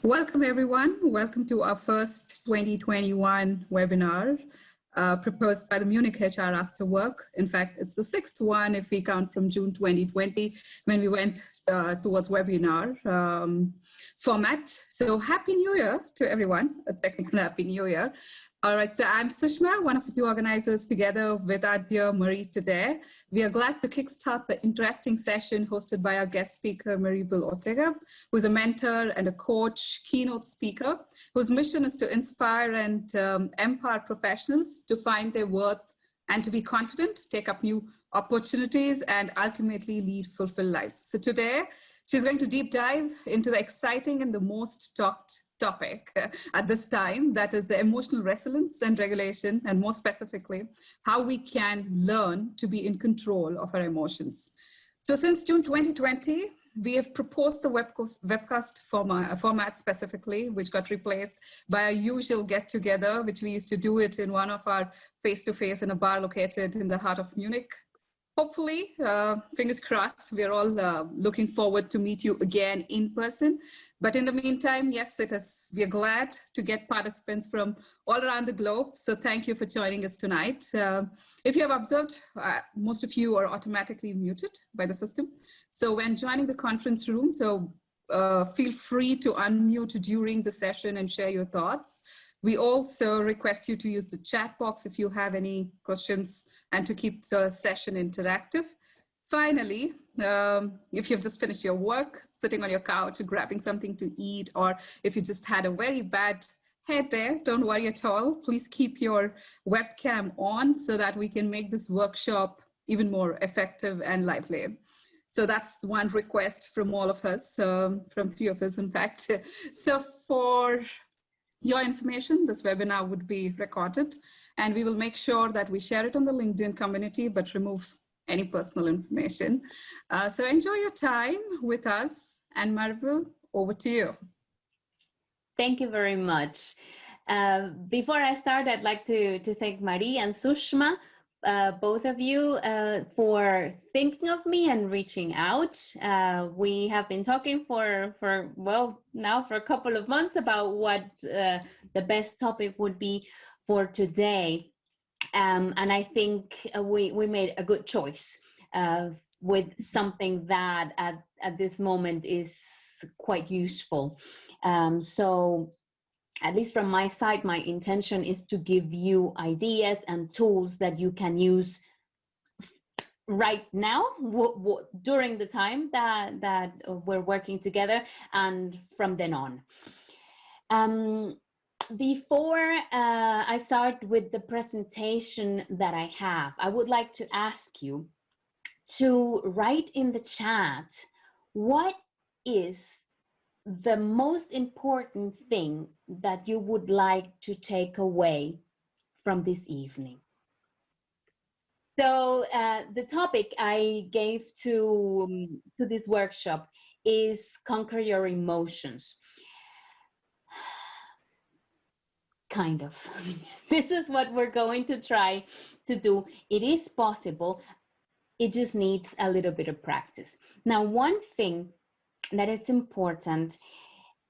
Welcome, everyone. Welcome to our first 2021 webinar proposed by the Munich HR After Work. In fact, it's the sixth one if we count from June 2020 when we went towards webinar format. So Happy New Year to everyone, a technical Happy New Year. All right, so I'm Sushma, one of the two organizers, together with our dear Marie today. We are glad to kickstart the interesting session hosted by our guest speaker, Maribel Ortega, who's a mentor and a coach, keynote speaker, whose mission is to inspire and empower professionals to find their worth and to be confident, take up new opportunities, and ultimately lead fulfilled lives. So today, she's going to deep dive into the exciting and the most talked topic at this time, that is the emotional resilience and regulation, and more specifically, how we can learn to be in control of our emotions. So since June 2020, we have proposed the webcast format specifically, which got replaced by our usual get-together, which we used to do it in one of our face-to-face in a bar located in the heart of Munich. Hopefully, fingers crossed, we're all looking forward to meet you again in person. But in the meantime, yes, we are glad to get participants from all around the globe. So thank you for joining us tonight. If you have observed, most of you are automatically muted by the system. So when joining the conference room, feel free to unmute during the session and share your thoughts. We also request you to use the chat box if you have any questions and to keep the session interactive. Finally, if you've just finished your work, sitting on your couch, grabbing something to eat, or if you just had a very bad head there, don't worry at all. Please keep your webcam on so that we can make this workshop even more effective and lively. So that's one request from all of us, from three of us, in fact. So for your information, this webinar would be recorded, and we will make sure that we share it on the LinkedIn community, but remove any personal information. So enjoy your time with us, and Maribel, over to you. Thank you very much. Before I start, I'd like to thank Marie and Sushma, both of you, for thinking of me and reaching out. We have been talking for a couple of months about what the best topic would be for today. And I think we made a good choice with something that at this moment is quite useful. So at least from my side, my intention is to give you ideas and tools that you can use right now during the time that we're working together and from then on. Before I start with the presentation that I have, I would like to ask you to write in the chat what is the most important thing that you would like to take away from this evening. So the topic I gave to this workshop is conquer your emotions. Kind of. This is what we're going to try to do. It is possible. It just needs a little bit of practice. Now, one thing that is important,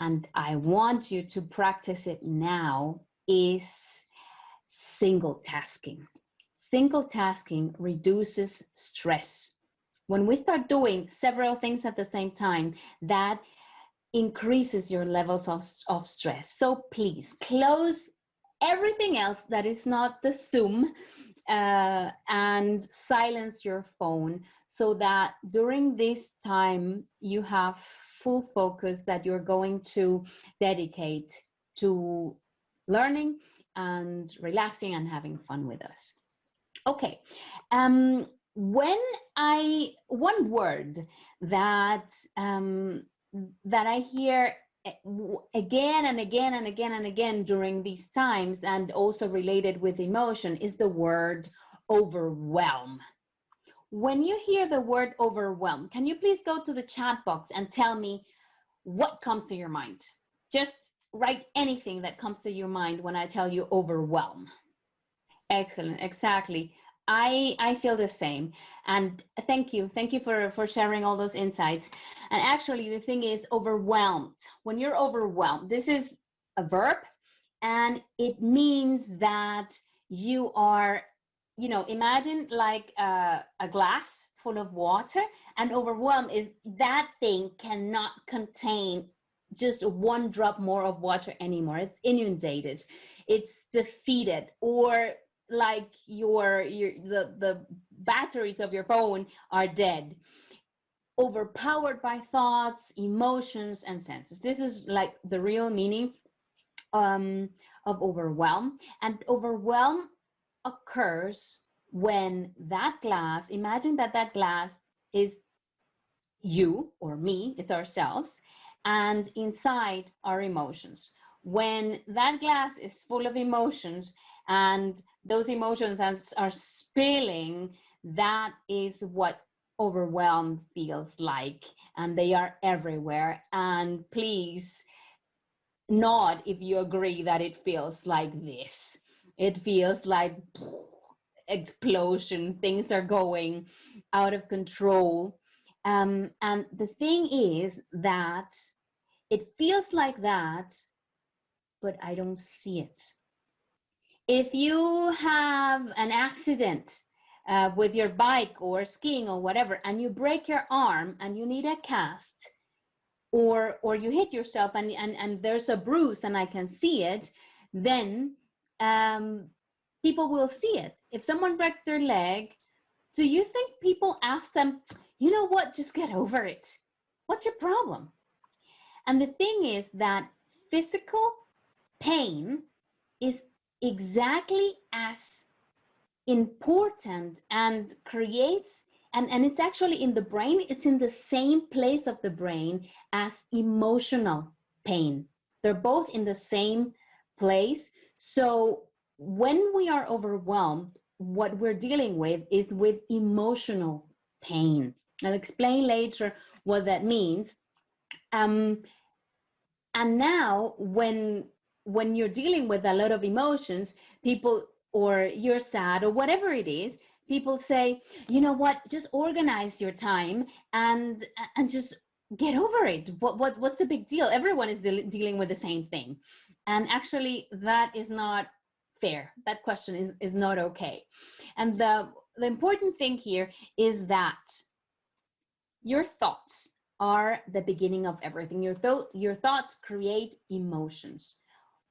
and I want you to practice it now, is single tasking. Single tasking reduces stress. When we start doing several things at the same time, that increases your levels of stress. So please close everything else that is not the Zoom and silence your phone so that during this time you have full focus that you're going to dedicate to learning and relaxing and having fun with us. Okay, one word that I hear again and again and again and again during these times, and also related with emotion, is the word overwhelm. When you hear the word overwhelm, can you please go to the chat box and tell me what comes to your mind? Just write anything that comes to your mind when I tell you overwhelm. Excellent, exactly. I feel the same, and thank you for sharing all those insights. And actually, the thing is, overwhelmed. When you're overwhelmed, this is a verb, and it means that you are, imagine like a glass full of water, and overwhelmed is that thing cannot contain just one drop more of water anymore. It's inundated, it's defeated, or like the batteries of your phone are dead, overpowered by thoughts, emotions, and senses. This is like the real meaning of overwhelm. And overwhelm occurs when that glass, imagine that that glass is you or me, it's ourselves, and inside our emotions. When that glass is full of emotions and those emotions are spilling, that is what overwhelmed feels like, and they are everywhere. And please nod if you agree that it feels like this. It feels like explosion, things are going out of control. And the thing is that it feels like that, but I don't see it. If you have an accident with your bike or skiing or whatever, and you break your arm and you need a cast, or you hit yourself and there's a bruise and I can see it, then people will see it. If someone breaks their leg, do you think people ask them, you know what, just get over it? What's your problem? And the thing is that physical pain is exactly as important and creates, and it's actually in the brain, it's in the same place of the brain as emotional pain. They're both in the same place. So when we are overwhelmed, what we're dealing with is with emotional pain. I'll explain later what that means. And now when you're dealing with a lot of emotions, people, or you're sad or whatever it is, people say, you know what, just organize your time and just get over it. What's the big deal? Everyone is dealing with the same thing. And actually that is not fair. That question is not okay. And the important thing here is that your thoughts are the beginning of everything. Your thoughts create emotions.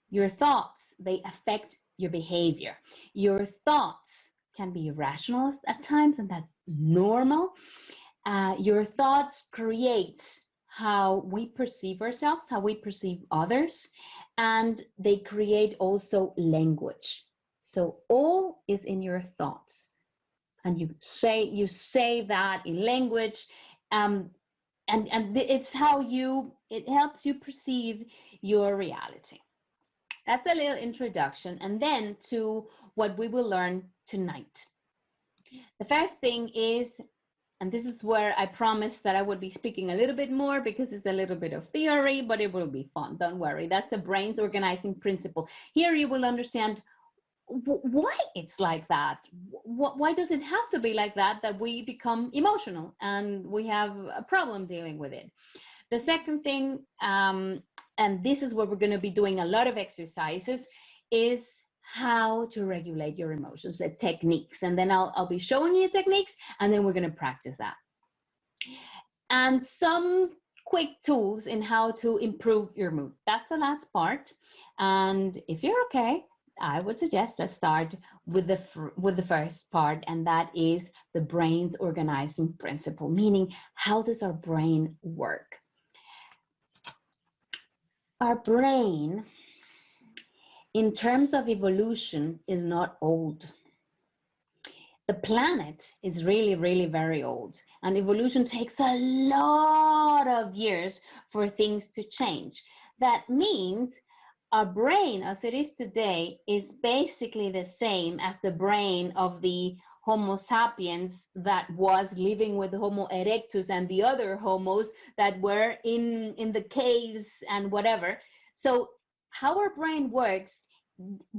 Your thoughts, they affect your behavior. Your thoughts can be irrational at times, and that's normal. Your thoughts create how we perceive ourselves, how we perceive others, and they create also language. So all is in your thoughts, and you say that in language. And it's how it helps you perceive your reality. That's a little introduction, and then to what we will learn tonight. The first thing is, and this is where I promised that I would be speaking a little bit more because it's a little bit of theory, but it will be fun, don't worry. That's the brain's organizing principle. Here you will understand why it's like that. Why does it have to be like that we become emotional and we have a problem dealing with it? The second thing, and this is where we're going to be doing a lot of exercises, is how to regulate your emotions, the techniques. And then I'll be showing you techniques, and then we're going to practice that. And some quick tools in how to improve your mood. That's the last part. And if you're okay, I would suggest let's start with the first part, and that is the brain's organizing principle, meaning how does our brain work? Our brain, in terms of evolution, is not old. The planet is really, really very old, and evolution takes a lot of years for things to change. That means our brain, as it is today, is basically the same as the brain of the Homo sapiens that was living with Homo erectus and the other homos that were in the caves and whatever. So how our brain works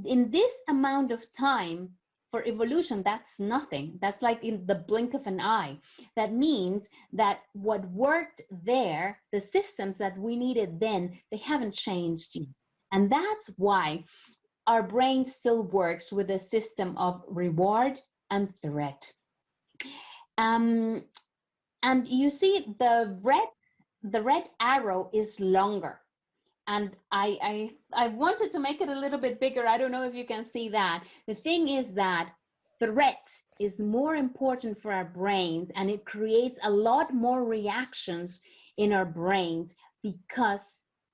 in this amount of time, for evolution, that's nothing. That's like in the blink of an eye. That means that what worked there, the systems that we needed then, they haven't changed. And that's why our brain still works with a system of reward and threat. And you see the red arrow is longer. And I wanted to make it a little bit bigger. I don't know if you can see that. The thing is that threat is more important for our brains, and it creates a lot more reactions in our brains because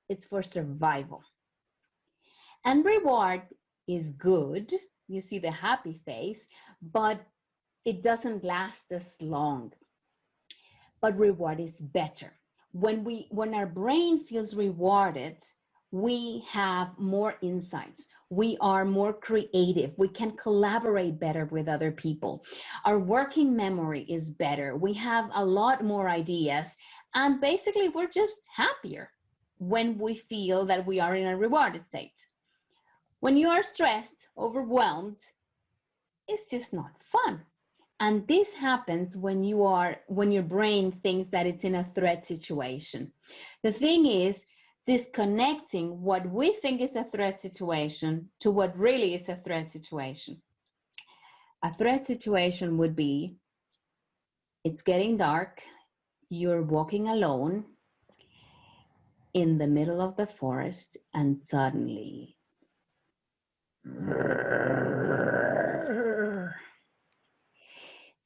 it's for survival. And reward is good. You see the happy face, but it doesn't last as long. But reward is better. When our brain feels rewarded, we have more insights. We are more creative. We can collaborate better with other people. Our working memory is better. We have a lot more ideas. And basically, we're just happier when we feel that we are in a rewarded state. When you are stressed, overwhelmed, it's just not fun. And this happens when your brain thinks that it's in a threat situation. The thing is disconnecting what we think is a threat situation to what really is a threat situation. A threat situation would be, it's getting dark, you're walking alone in the middle of the forest, and suddenly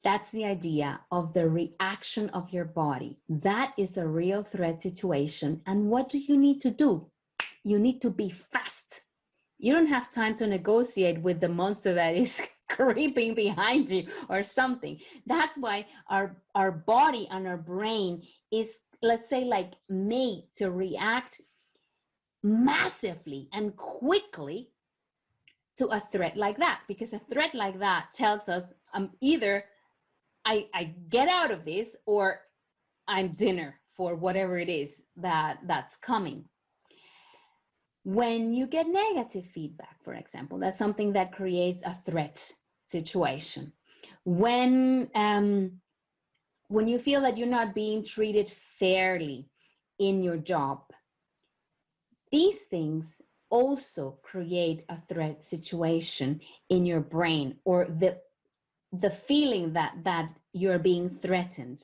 that's the idea of the reaction of your body. That is a real threat situation. And what do you need to do? You need to be fast. You don't have time to negotiate with the monster that is creeping behind you or something. That's why our body and our brain is, let's say, like made to react massively and quickly to a threat like that. Because a threat like that tells us either I get out of this, or I'm dinner for whatever it is that's coming. When you get negative feedback, for example, that's something that creates a threat situation. When you feel that you're not being treated fairly in your job, these things also create a threat situation in your brain, or the feeling that you're being threatened,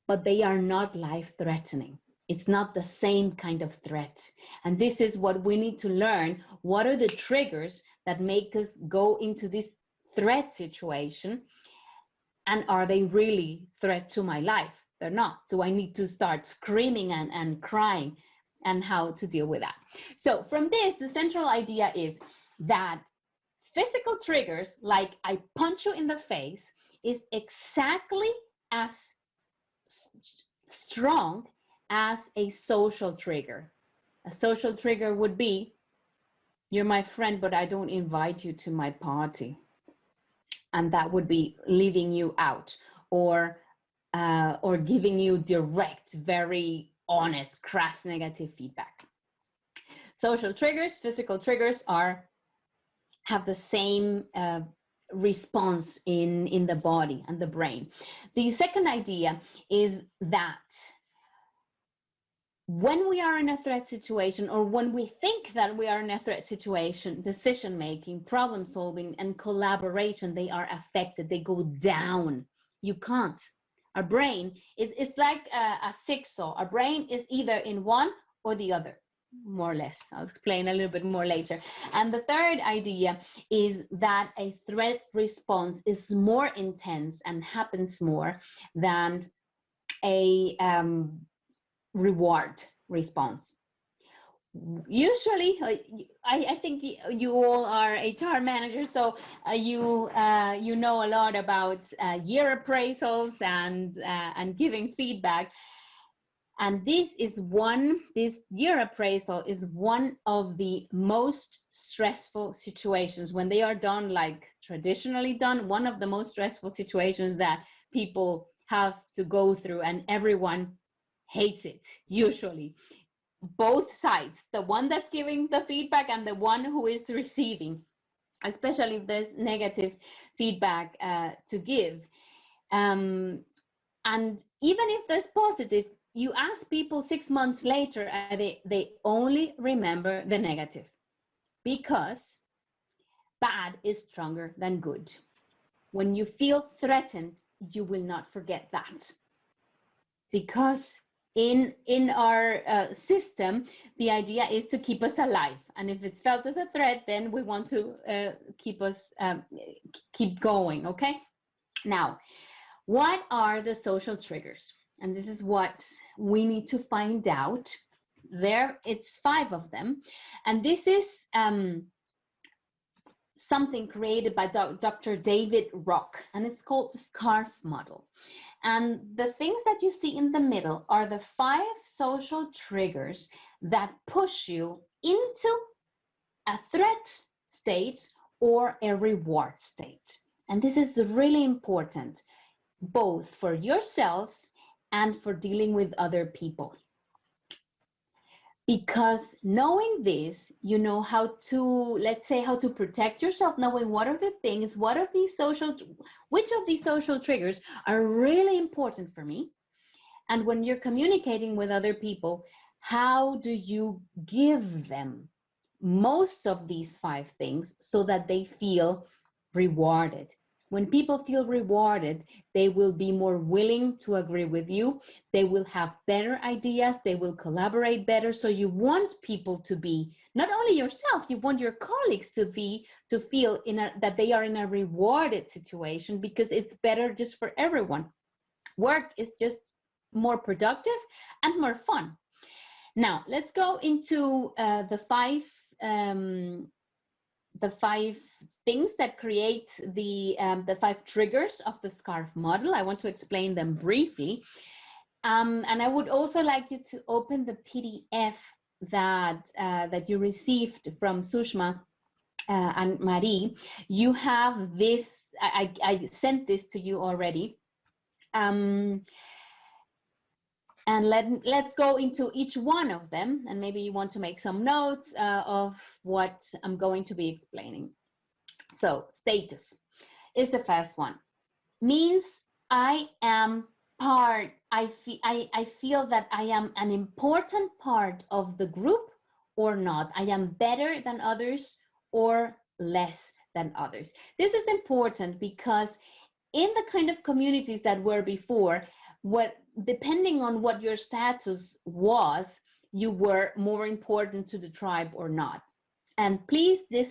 but they are not life-threatening. It's not the same kind of threat. And this is what we need to learn. What are the triggers that make us go into this threat situation? And are they really threat to my life? They're not. Do I need to start screaming and crying? And how to deal with that? So from this, the central idea is that physical triggers, like I punch you in the face, is exactly as strong as a social trigger. A social trigger would be, you're my friend, but I don't invite you to my party. And that would be leaving you out, or giving you direct, very honest, crass negative feedback. Social triggers, physical triggers have the same response in the body and the brain. The second idea is that when we are in a threat situation, or when we think that we are in a threat situation, decision making, problem solving, and collaboration, they are affected. They go down. You can't. Our brain it's like a seesaw. Our brain is either in one or the other, more or less. I'll explain a little bit more later. And the third idea is that a threat response is more intense and happens more than a reward response. Usually, I think you all are HR managers, so you know a lot about year appraisals and giving feedback. And this year appraisal is one of the most stressful situations when they are done, like traditionally done, one of the most stressful situations that people have to go through, and everyone hates it, usually. Both sides, the one that's giving the feedback and the one who is receiving. especially if there's negative feedback to give. And even if there's positive, you ask people 6 months later, and they only remember the negative, because bad is stronger than good. When you feel threatened, you will not forget that, because in our system, the idea is to keep us alive, and if it's felt as a threat, then we want to keep going. Okay, now, what are the social triggers? And this is what we need to find out. It's 5 of them, and this is something created by Dr. David Rock, and it's called the SCARF model. And the things that you see in the middle are the 5 social triggers that push you into a threat state or a reward state. And this is really important, both for yourselves and for dealing with other people. Because knowing this, you know how to, let's say, how to protect yourself, knowing what are the things, which of these social triggers are really important for me. And when you're communicating with other people, how do you give them most of these 5 things so that they feel rewarded? When people feel rewarded, they will be more willing to agree with you. They will have better ideas. They will collaborate better. So you want people to be, not only yourself, you want your colleagues to feel that they are in a rewarded situation, because it's better just for everyone. Work is just more productive and more fun. Now, let's go into the 5 things that create the 5 triggers of the SCARF model. I want to explain them briefly. And I would also like you to open the PDF that you received from Sushma and Marie. You have this, I sent this to you already. And let's go into each one of them, and maybe you want to make some notes of what I'm going to be explaining. So status is the first one. Means I am part, I feel that I am an important part of the group or not. I am better than others or less than others. This is important because in the kind of communities that were before, depending on what your status was, you were more important to the tribe or not. And please, this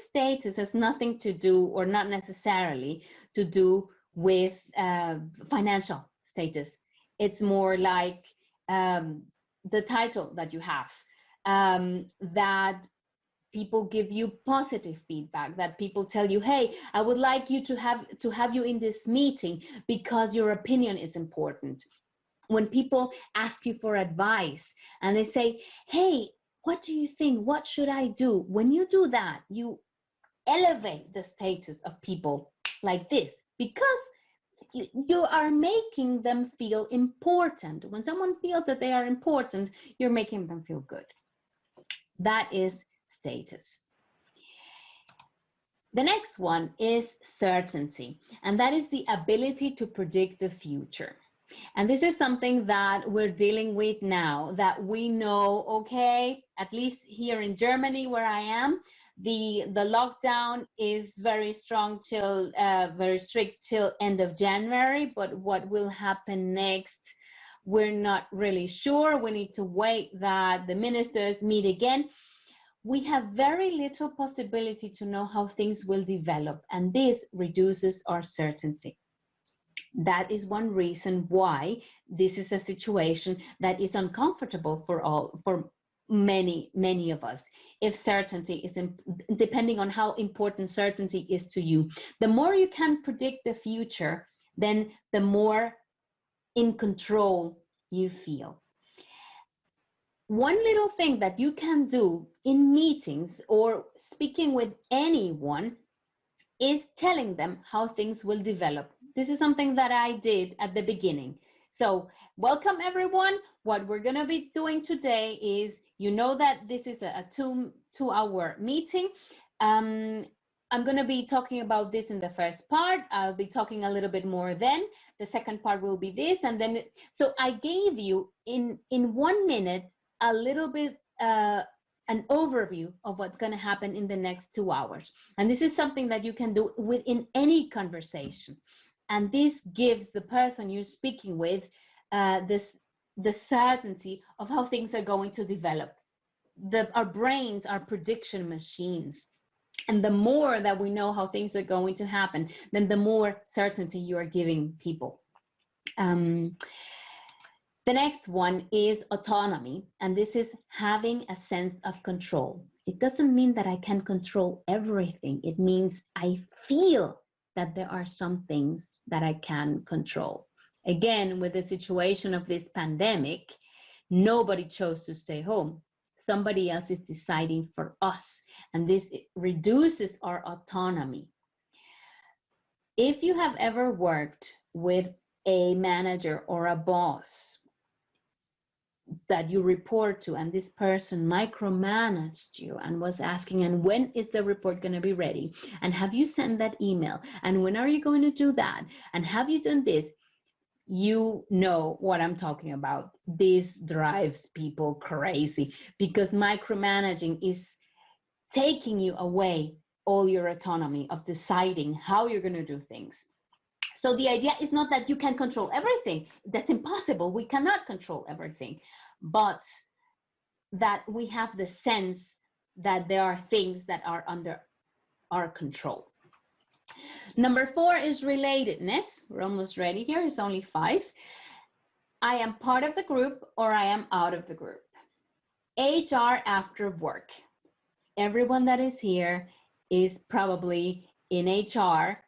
status has nothing to do, or not necessarily to do, with financial status. It's more like the title that you have, that people give you positive feedback, that people tell you, hey, I would like you to have you in this meeting because your opinion is important. When people ask you for advice and they say, hey, what do you think? What should I do? When you do that, you elevate the status of people like this, because you are making them feel important. When someone feels that they are important, you're making them feel good. That is status. The next one is certainty, and that is the ability to predict the future. And this is something that we're dealing with now, that we know, okay, at least here in Germany where I am, the lockdown is very strong till, very strict till end of January, but what will happen next, we're not really sure. We need to wait that the ministers meet again. We have very little possibility to know how things will develop, and this reduces our certainty. That is one reason why this is a situation that is uncomfortable for many of us. If certainty is, depending on how important certainty is to you, the more you can predict the future, then the more in control you feel. One little thing that you can do in meetings or speaking with anyone is telling them how things will develop. This is something that I did at the beginning. So welcome everyone. What we're going to be doing today is, you know that this is a two-hour meeting. I'm going to be talking about this in the first part. I'll be talking a little bit more then. The second part will be this. And then, so I gave you in 1 minute, a little bit, an overview of what's going to happen in the next 2 hours. And this is something that you can do within any conversation. And this gives the person you're speaking with the certainty of how things are going to develop. Our brains are prediction machines. And the more that we know how things are going to happen, then the more certainty you are giving people. The next one is autonomy, and this is having a sense of control. It doesn't mean that I can control everything. It means I feel that there are some things that I can control. Again, with the situation of this pandemic, nobody chose to stay home. Somebody else is deciding for us, and this reduces our autonomy. If you have ever worked with a manager or a boss that you report to, and this person micromanaged you and was asking, and when is the report going to be ready? And have you sent that email? And when are you going to do that? And have you done this? You know what I'm talking about. This drives people crazy because micromanaging is taking you away all your autonomy of deciding how you're going to do things. So the idea is not that you can control everything. That's impossible. We cannot control everything, but that we have the sense that there are things that are under our control. Number 4 is relatedness. We're almost ready here. It's only 5. I am part of the group or I am out of the group. HR after work. Everyone that is here is probably in HR,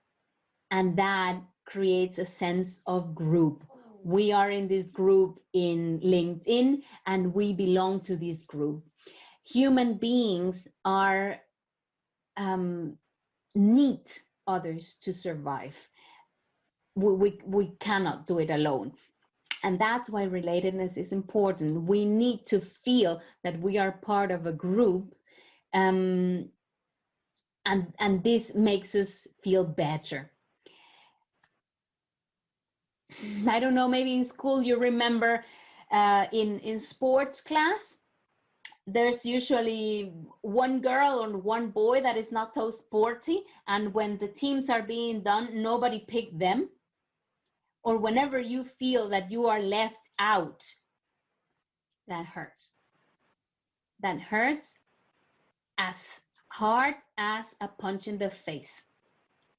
and that creates a sense of group. We are in this group in LinkedIn, and we belong to this group. Human beings are need others to survive. We cannot do it alone. And that's why relatedness is important. We need to feel that we are part of a group, and this makes us feel better. I don't know, maybe in school you remember in sports class, there's usually one girl or one boy that is not so sporty, and when the teams are being done, nobody picked them. Or whenever you feel that you are left out, that hurts. That hurts as hard as a punch in the face.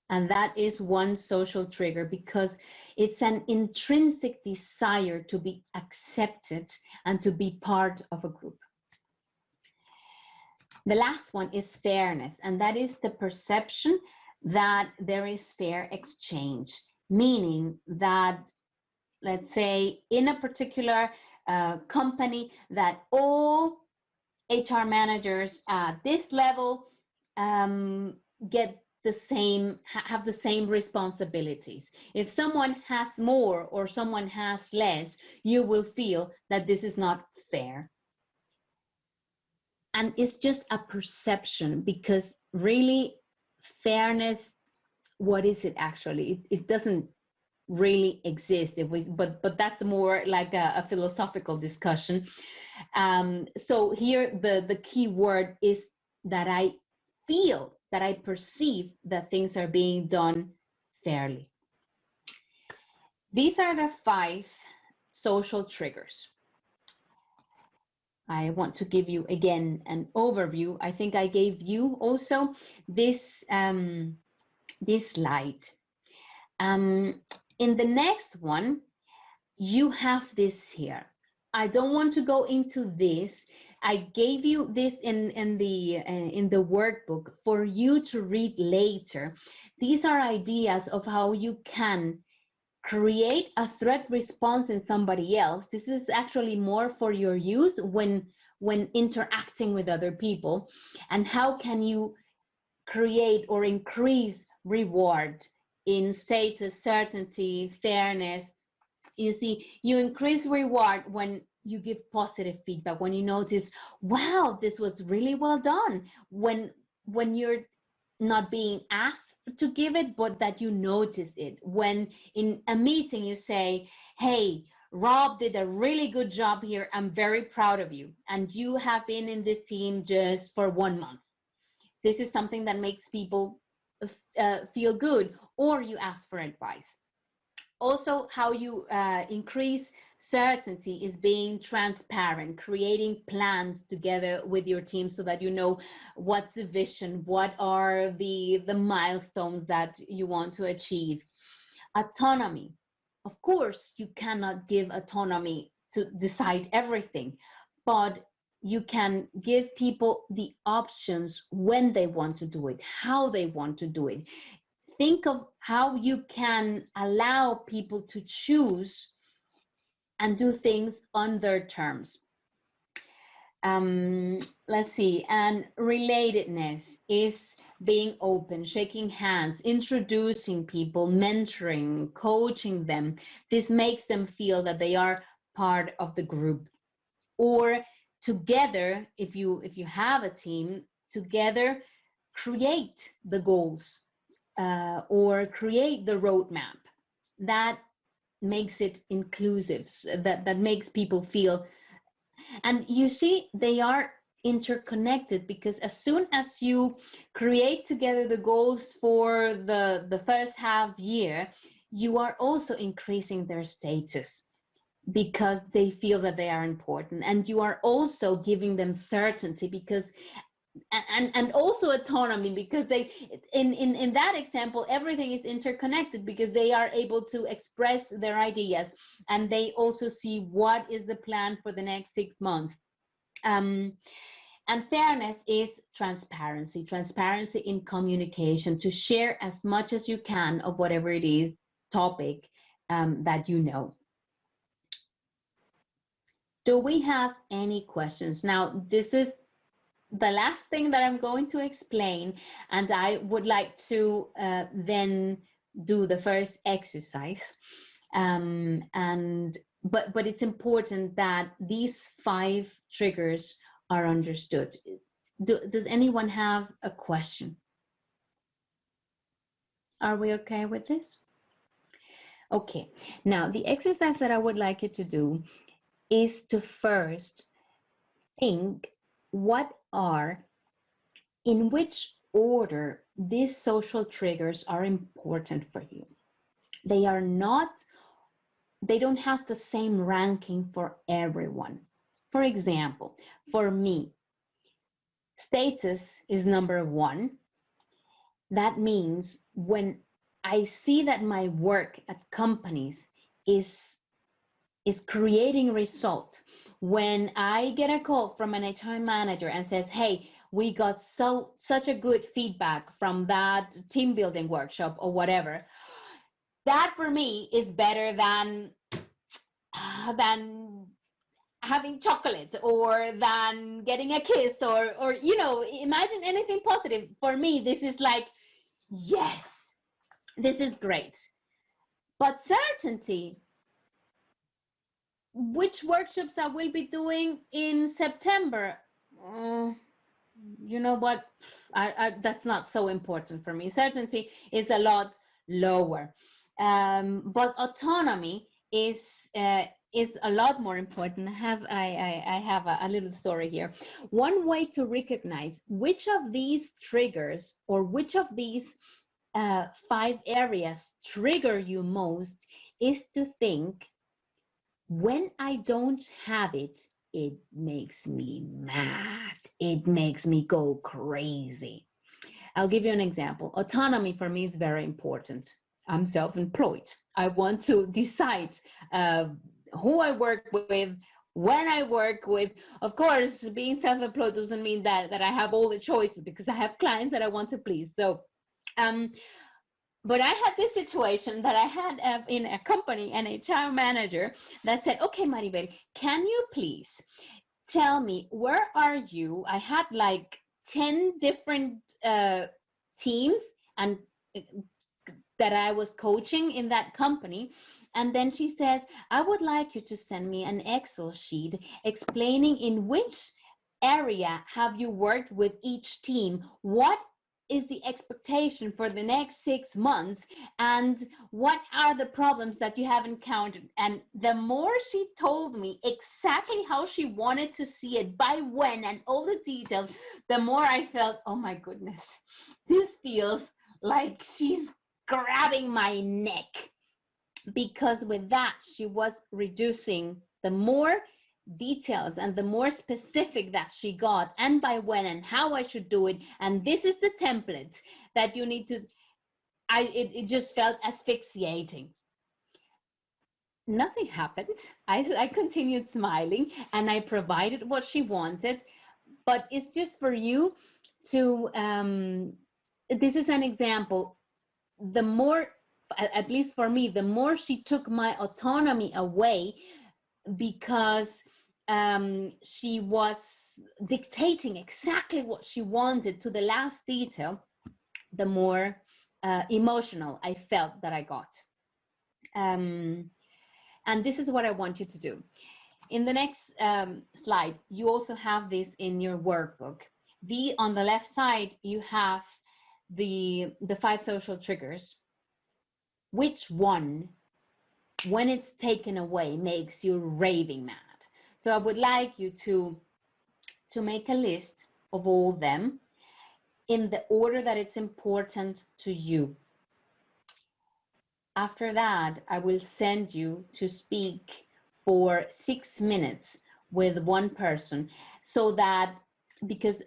And that is one social trigger, because it's an intrinsic desire to be accepted and to be part of a group. The last one is fairness, and that is the perception that there is fair exchange, meaning that, let's say, in a particular company, that all HR managers at this level get the same, have the same responsibilities. If someone has more or someone has less, you will feel that this is not fair. And it's just a perception, because really fairness, what is it actually? It doesn't really exist. But that's more like a philosophical discussion. So here the key word is that I feel, that I perceive that things are being done fairly. These are the 5 social triggers. I want to give you again an overview. I think I gave you also this this slide. In the next one, you have this here. I don't want to go into this. I gave you this in the workbook for you to read later. These are ideas of how you can create a threat response in somebody else. This is actually more for your use when interacting with other people. And how can you create or increase reward in status, certainty, fairness? You see, you increase reward when you give positive feedback, when you notice, wow, this was really well done. When you're not being asked to give it, but that you notice it. When in a meeting you say, hey, Rob did a really good job here. I'm very proud of you. And you have been in this team just for 1 month. This is something that makes people feel good, or you ask for advice. Also, how you increase certainty is being transparent, creating plans together with your team so that you know what's the vision, what are the milestones that you want to achieve. Autonomy. Of course, you cannot give autonomy to decide everything, but you can give people the options when they want to do it, how they want to do it. Think of how you can allow people to choose and do things on their terms. Let's see, and relatedness is being open, shaking hands, introducing people, mentoring, coaching them. This makes them feel that they are part of the group. Or together, if you have a team, together create the goals or create the roadmap. That makes it inclusive, that makes people feel. And you see, they are interconnected, because as soon as you create together the goals for the first half year, you are also increasing their status, because they feel that they are important, and you are also giving them certainty, because and also autonomy, because they in that example everything is interconnected, because they are able to express their ideas, and they also see what is the plan for the next 6 months. And fairness is transparency in communication, to share as much as you can of whatever it is topic that you know. Do we have any questions? Now, this is the last thing that I'm going to explain, and I would like to then do the first exercise. But it's important that these 5 triggers are understood. Does anyone have a question? Are we okay with this? Okay, now the exercise that I would like you to do is to first think in which order these social triggers are important for you. They don't have the same ranking for everyone. For example, for me, status is number 1. That means when I see that my work at companies is creating result, when I get a call from an HR manager and says, hey, we got such a good feedback from that team building workshop or whatever, that for me is better than having chocolate, or than getting a kiss, or you know, imagine anything positive. For me, this is like, yes, this is great. But certainty, which workshops I will be doing in September, you know what, that's not so important for me. Certainty is a lot lower, but autonomy is a lot more important. I have a little story here. One way to recognize which of these triggers, or which of these 5 areas trigger you most, is to think, when I don't have it, it makes me mad. It makes me go crazy. I'll give you an example. Autonomy for me is very important. I'm self-employed. I want to decide who I work with, when I work with. Of course, being self-employed doesn't mean that I have all the choices, because I have clients that I want to please. So, but I had this situation that I had in a company, an HR manager that said, okay, Maribel, can you please tell me, where are you? I had like 10 different teams and that I was coaching in that company. And then she says, I would like you to send me an Excel sheet explaining in which area have you worked with each team, what is the expectation for the next 6 months, and what are the problems that you have encountered? And the more she told me exactly how she wanted to see it, by when, and all the details, the more I felt, oh my goodness, this feels like she's grabbing my neck. Because with that, she was reducing the more details and the more specific that she got, and by when and how I should do it. And this is the template that you need to, it just felt asphyxiating. Nothing happened. I continued smiling and I provided what she wanted, but it's just for you to, this is an example. The more, at least for me, the more she took my autonomy away, because she was dictating exactly what she wanted to the last detail, the more emotional I felt that I got. And this is what I want you to do. In the next slide, you also have this in your workbook. On the left side, you have the 5 social triggers. Which one, when it's taken away, makes you raving mad? So I would like you to make a list of all of them in the order that it's important to you. After that, I will send you to speak for 6 minutes with one person, so that, because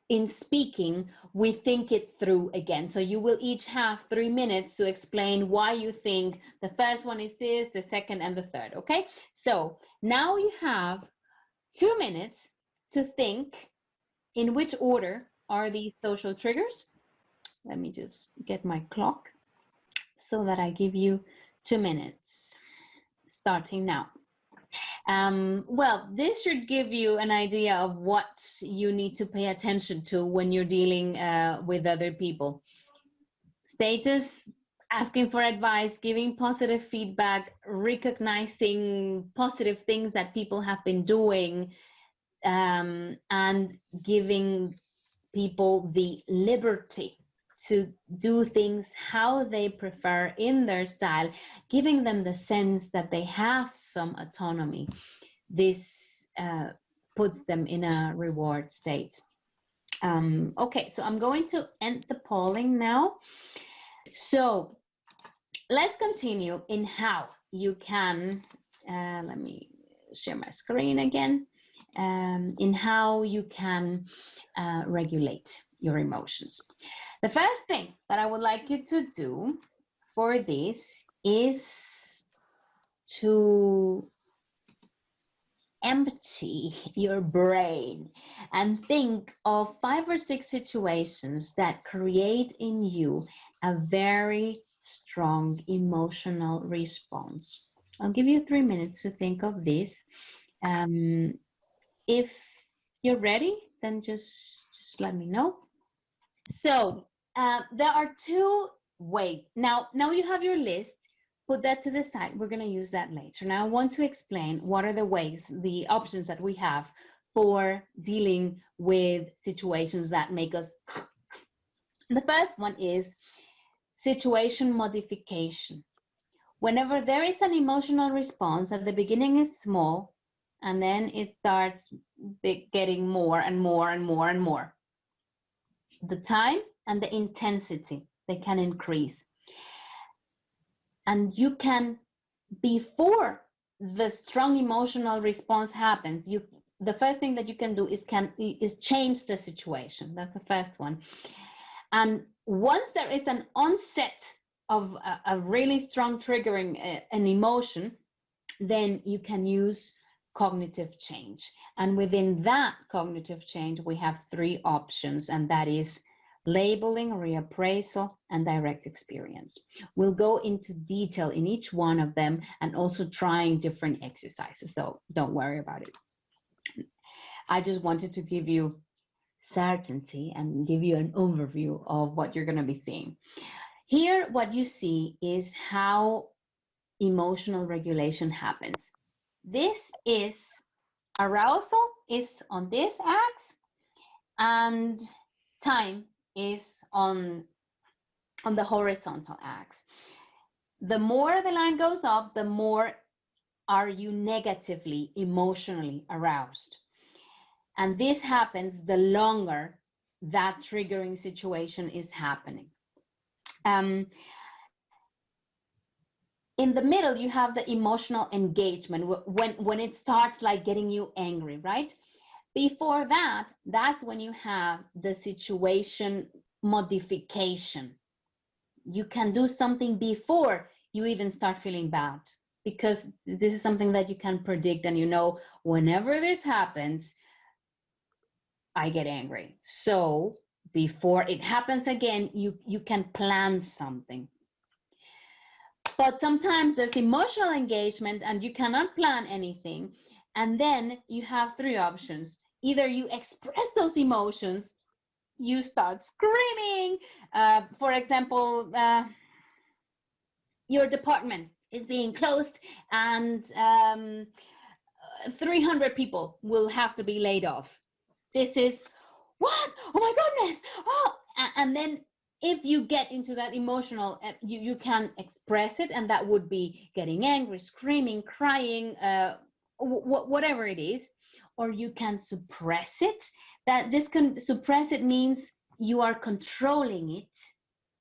in speaking, we think it through again. So you will each have 3 minutes to explain why you think the first one is this, the second, and the third, okay? So now you have 2 minutes to think in which order are these social triggers. Let me just get my clock so that I give you 2 minutes, starting now. Well, this should give you an idea of what you need to pay attention to when you're dealing with other people. Status, asking for advice, giving positive feedback, recognizing positive things that people have been doing, and giving people the liberty to do things how they prefer in their style, giving them the sense that they have some autonomy. This puts them in a reward state. Okay, so I'm going to end the polling now. So let's continue in how you can, let me share my screen again, in how you can regulate your emotions. The first thing that I would like you to do for this is to empty your brain and think of 5 or 6 situations that create in you a very strong emotional response. I'll give you 3 minutes to think of this. If you're ready, then just let me know. So there are 2 ways. Now you have your list. Put that to the side. We're going to use that later. Now I want to explain what are the ways, the options that we have for dealing with situations that make us. The first one is situation modification. Whenever there is an emotional response, at the beginning it's small, and then it starts getting more and more and more and more. The time and the intensity, they can increase. And you can, before the strong emotional response happens, the first thing that you can do is change the situation. That's the first one. And once there is an onset of a really strong triggering an emotion, then you can use cognitive change. And within that cognitive change, we have 3 options, and that is labeling, reappraisal, and direct experience. We'll go into detail in each one of them, and also trying different exercises, so don't worry about it. I just wanted to give you certainty and give you an overview of what you're going to be seeing. Here, what you see is how emotional regulation happens. This is arousal is on this axis, and time is on the horizontal axis. The more the line goes up, the more are you negatively, emotionally aroused. And this happens the longer that triggering situation is happening. In the middle, you have the emotional engagement when it starts like getting you angry, right? Before that, that's when you have the situation modification. You can do something before you even start feeling bad, because this is something that you can predict, and you know, whenever this happens, I get angry. So before it happens again, you can plan something. But sometimes there's emotional engagement and you cannot plan anything. And then you have three options. Either you express those emotions, you start screaming. For example, your department is being closed and 300 people will have to be laid off. This is what? Oh my goodness. Oh, and then if you get into that emotional, you can express it, and that would be getting angry, screaming, crying, whatever it is. Or you can suppress it. That this can suppress it means you are controlling it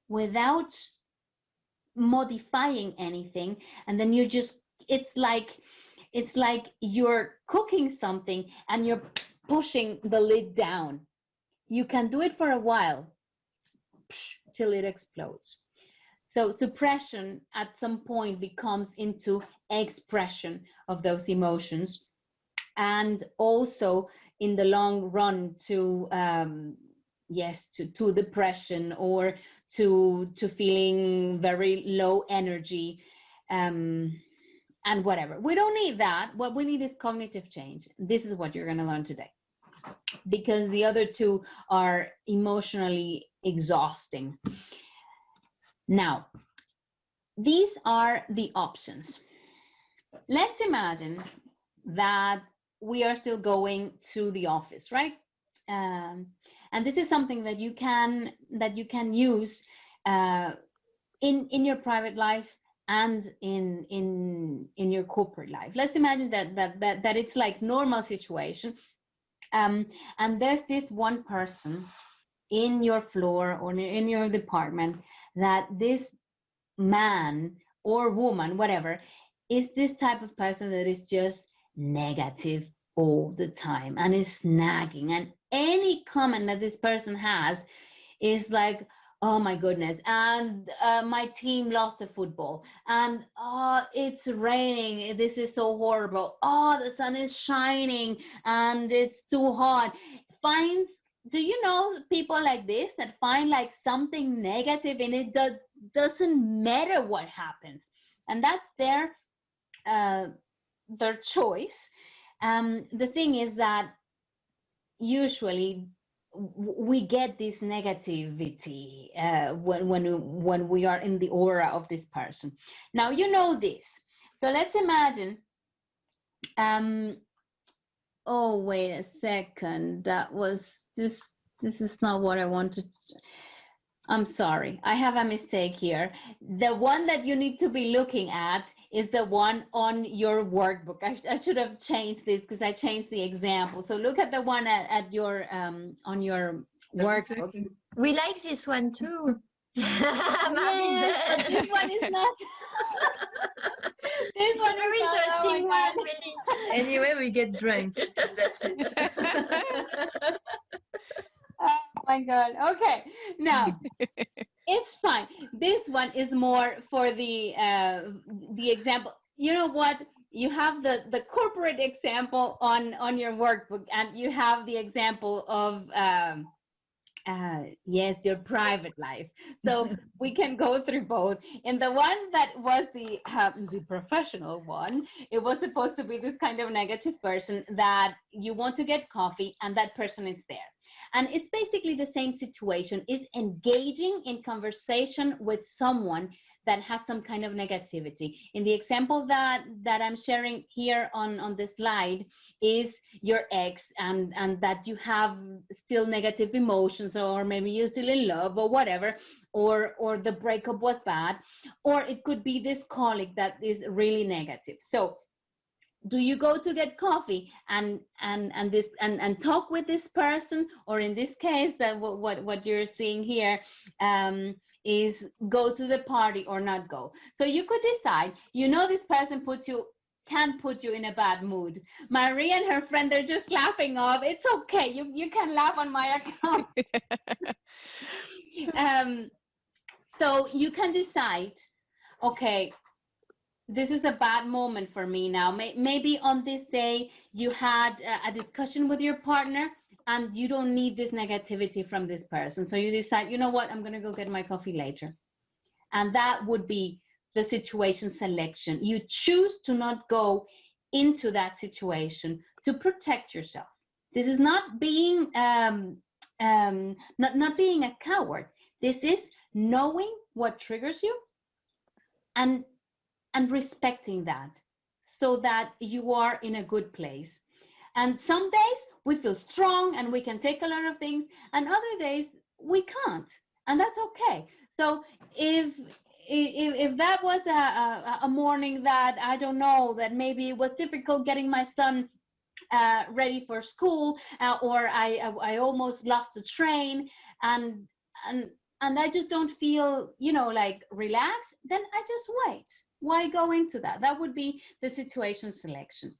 without modifying anything, and then you just, it's like you're cooking something and you're pushing the lid down. You can do it for a while till it explodes. So suppression at some point becomes into expression of those emotions, and also in the long run to to depression, or to feeling very low energy, and whatever. We don't need that. What we need is cognitive change. This is what you're going to learn today, because the other two are emotionally exhausting. Now, these are the options. Let's imagine that we are still going to the office, right? And this is something that you can use in your private life and in your corporate life. Let's imagine that it's like normal situation, and there's this one person in your floor or in your department, that this man or woman, whatever, is this type of person that is just negative all the time and is nagging, and any comment that this person has is like, oh my goodness, and my team lost the football, and oh, it's raining, this is so horrible, oh, the sun is shining and it's too hot. Do you know people like this that find like something negative in it, that doesn't matter what happens, and that's their choice. The thing is that usually we get this negativity when we are in the aura of this person. Now you know this. So let's imagine. Oh, wait a second. That was this. This is not what I wanted. I'm sorry, I have a mistake here. The one that you need to be looking at is the one on your workbook. I should have changed this because I changed the example. So look at the one at your on your workbook. We like this one too. Yes, but this one is not. This one is very not, interesting oh my one, really. Anyway, we get drunk. That's it. Oh my God. Okay. Now, it's fine. This one is more for the example. You know what? You have the corporate example on your workbook, and you have the example of yes, your private life. So we can go through both. In the one that was the professional one, it was supposed to be this kind of negative person that you want to get coffee, and that person is there. And it's basically the same situation, is engaging in conversation with someone that has some kind of negativity. In the example that I'm sharing here on the slide is your ex, and that you have still negative emotions, or maybe you're still in love or whatever, or the breakup was bad, or it could be this colleague that is really negative. So do you go to get coffee and talk with this person, or in this case, that what you're seeing here is go to the party or not go? So you could decide. This person can put you in a bad mood. Maria and her friend, they're just laughing off. It's okay. You can laugh on my account. So you can decide, okay, this is a bad moment for me now. Maybe on this day you had a discussion with your partner and you don't need this negativity from this person. So you decide, you know what, I'm going to go get my coffee later. And that would be the situation selection. You choose to not go into that situation to protect yourself. This is not being not being a coward. This is knowing what triggers you and respecting that, so that you are in a good place. And some days we feel strong and we can take a lot of things, and other days we can't, and that's okay. So if that was a morning that, I don't know, that maybe it was difficult getting my son ready for school, or I almost lost the train, and I just don't feel, like relaxed, then I just wait. Why go into that? That would be the situation selection.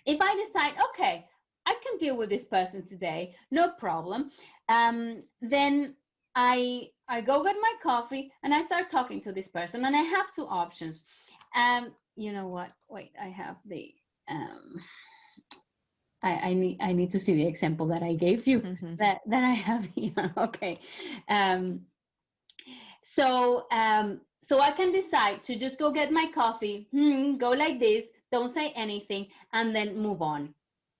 If I decide, okay, I can deal with this person today, no problem, then I go get my coffee and I start talking to this person, and I have two options. You know what? Wait, I have the I need to see the example that I gave you that I have here. Okay. So I can decide to just go get my coffee, go like this, don't say anything, and then move on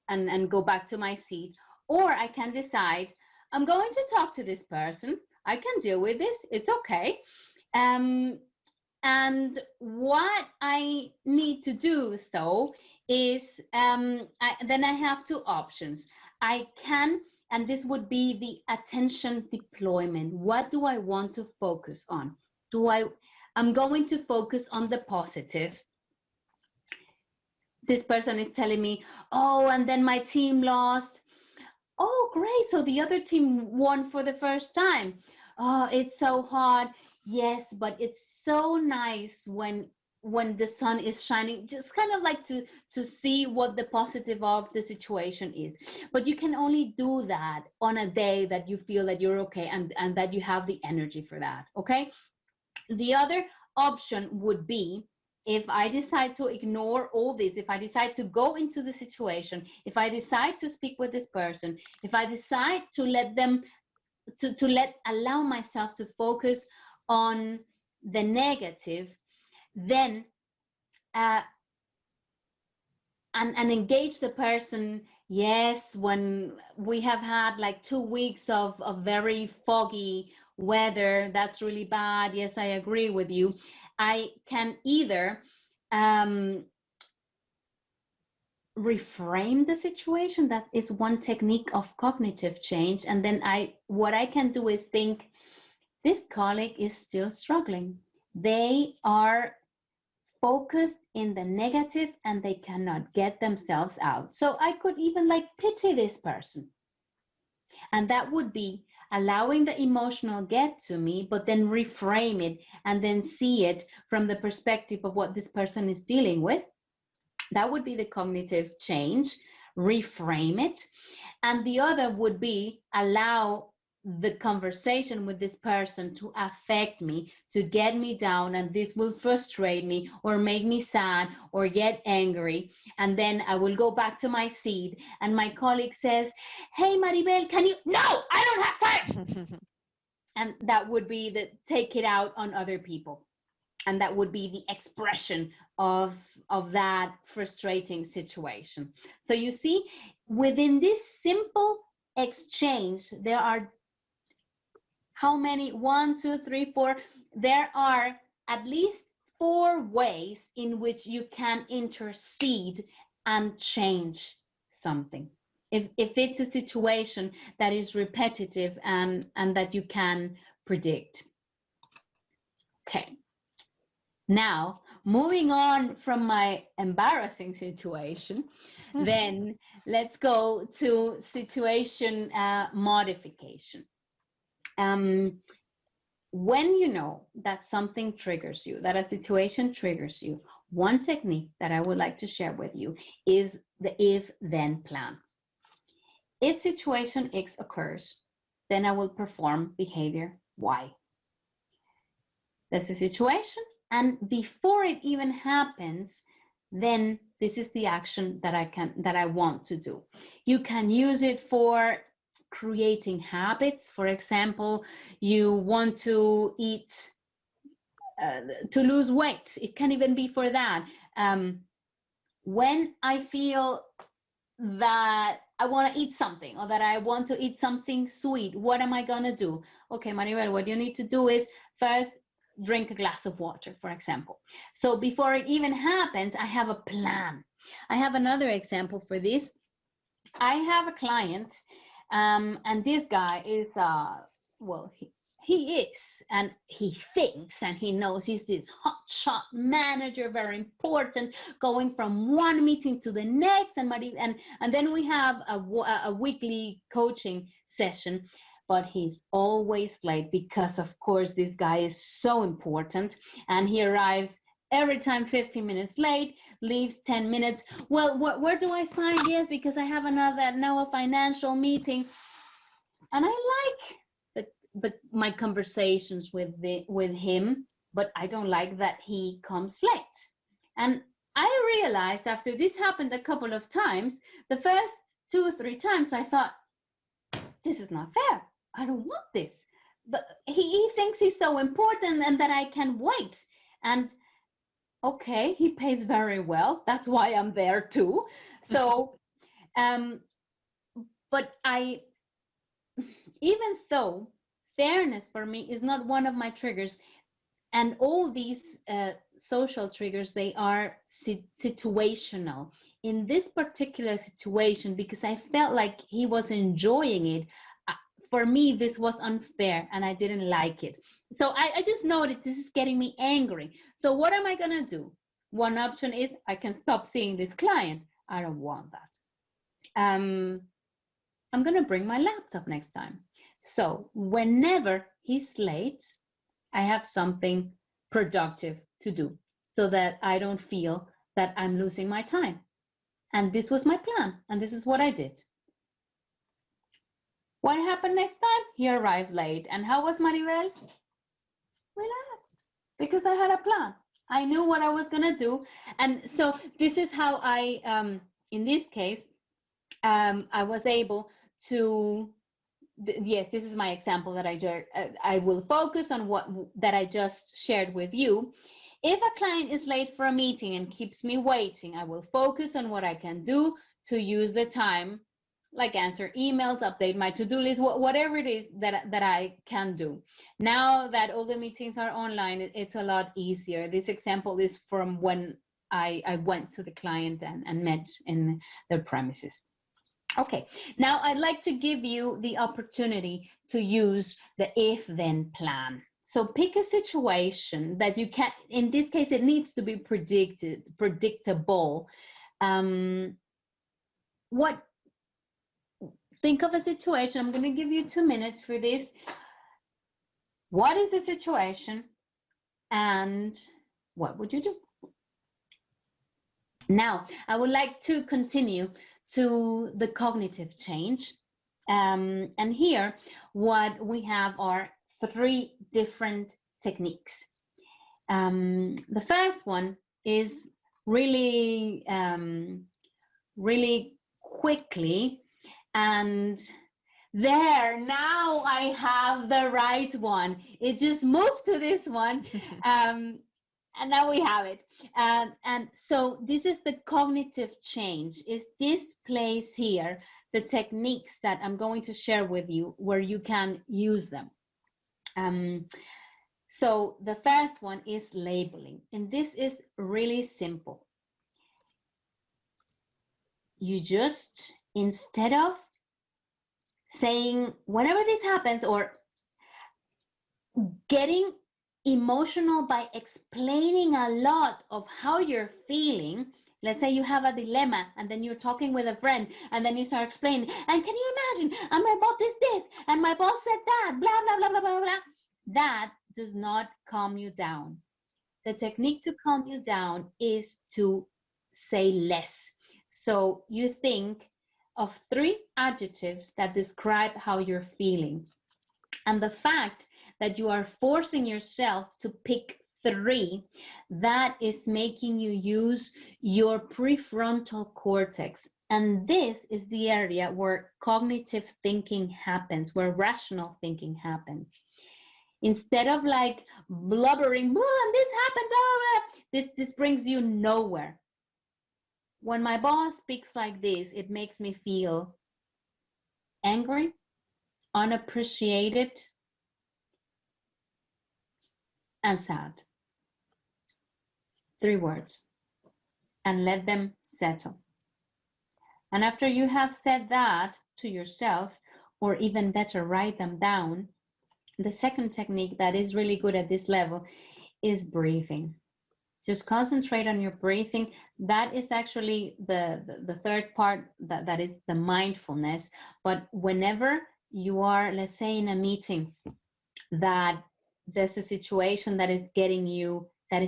and go back to my seat. Or I can decide, I'm going to talk to this person. I can deal with this. It's okay. And what I need to do, though, is then I have two options. I can, and this would be the attention deployment. What do I want to focus on? I'm going to focus on the positive. This person is telling me, oh, and then my team lost. Oh, great. So the other team won for the first time. Oh, it's so hard. Yes, but it's so nice when the sun is shining, just kind of like to see what the positive of the situation is. But you can only do that on a day that you feel that you're okay and that you have the energy for that, okay? The other option would be, if I decide to ignore all this, if I decide to go into the situation, if I decide to speak with this person, if I decide to allow myself to focus on the negative, then and engage the person. Yes, when we have had like 2 weeks of very foggy weather, that's really bad. Yes, I agree with you. I can either reframe the situation. That is one technique of cognitive change. And then what I can do is think, this colleague is still struggling. They are focused in the negative and they cannot get themselves out. So I could even like pity this person. And that would be allowing the emotional get to me, but then reframe it and then see it from the perspective of what this person is dealing with. That would be the cognitive change, reframe it. And the other would be allow the conversation with this person to affect me, to get me down, and this will frustrate me or make me sad or get angry. And then I will go back to my seat and my colleague says, hey, Maribel, can you? No, I don't have time. And that would be the take it out on other people. And that would be the expression of that frustrating situation. So you see, within this simple exchange, there are how many? 1, 2, 3, 4. There are at least 4 ways in which you can intercede and change something. If it's a situation that is repetitive and that you can predict. Okay. Now, moving on from my embarrassing situation, then let's go to situation modification. When you know that something triggers you, that a situation triggers you, one technique that I would like to share with you is the if-then plan. If situation X occurs, then I will perform behavior Y. That's the situation, and before it even happens, then this is the action that I want to do. You can use it for creating habits. For example, you want to eat to lose weight. It can even be for that. When I feel that I want to eat something, or that I want to eat something sweet, what am I going to do? Okay, Maribel, what you need to do is first drink a glass of water, for example. So before it even happens, I have a plan. I have another example for this. I have a client, and this guy is, well, he is, and he thinks, and he knows he's this hotshot manager, very important, going from one meeting to the next, and then we have a weekly coaching session, but he's always late because, of course, this guy is so important, and he arrives every time 15 minutes late, leaves 10 minutes. Well, where do I sign? Yes, because I have now a financial meeting, and I like but my conversations with him, but I don't like that he comes late. And I realized after this happened a couple of times, the first 2 or 3 times I thought, this is not fair. I don't want this. But he thinks he's so important and that I can wait. And okay, he pays very well. That's why I'm there too. So, but even though fairness for me is not one of my triggers, and all these social triggers, they are situational. In this particular situation, because I felt like he was enjoying it, for me this was unfair and I didn't like it. So I just noticed this is getting me angry. So what am I gonna do? One option is I can stop seeing this client. I don't want that. I'm gonna bring my laptop next time. So whenever he's late, I have something productive to do so that I don't feel that I'm losing my time. And this was my plan, and this is what I did. What happened next time? He arrived late. And how was Maribel? Relaxed, because I had a plan. I knew what I was gonna do. And so this is how I, in this case, I was able to, yes, this is my example that I will focus on that I just shared with you. If a client is late for a meeting and keeps me waiting, I will focus on what I can do to use the time, like answer emails, update my to-do list, whatever it is that I can do. Now that all the meetings are online, it's a lot easier. This example is from when I went to the client and met in their premises. Okay, now I'd like to give you the opportunity to use the if-then plan. So pick a situation that you can, in this case, it needs to be predictable. Think of a situation. I'm going to give you 2 minutes for this. What is the situation and what would you do? Now, I would like to continue to the cognitive change. And here, what we have are 3 different techniques. The first one is really, really quickly, and there, now I have the right one. It just moved to this one. And now we have it. And so this is the cognitive change. Is this place here, the techniques that I'm going to share with you where you can use them. So the first one is labeling, and this is really simple. You just, instead of saying whenever this happens or getting emotional by explaining a lot of how you're feeling. Let's say you have a dilemma and then you're talking with a friend and then you start explaining, and can you imagine, and my boss this, and my boss said that, blah, blah, blah, blah, blah, blah. That does not calm you down. The technique to calm you down is to say less. So you think of 3 adjectives that describe how you're feeling. And the fact that you are forcing yourself to pick 3, that is making you use your prefrontal cortex. And this is the area where cognitive thinking happens, where rational thinking happens. Instead of like blubbering, blah, and this happened, blah, blah, this brings you nowhere. When my boss speaks like this, it makes me feel angry, unappreciated, and sad. 3 words, and let them settle. And after you have said that to yourself, or even better, write them down, the second technique that is really good at this level is breathing. Just concentrate on your breathing. That is actually the third part, that is the mindfulness. But whenever you are, let's say, in a meeting that there's a situation that is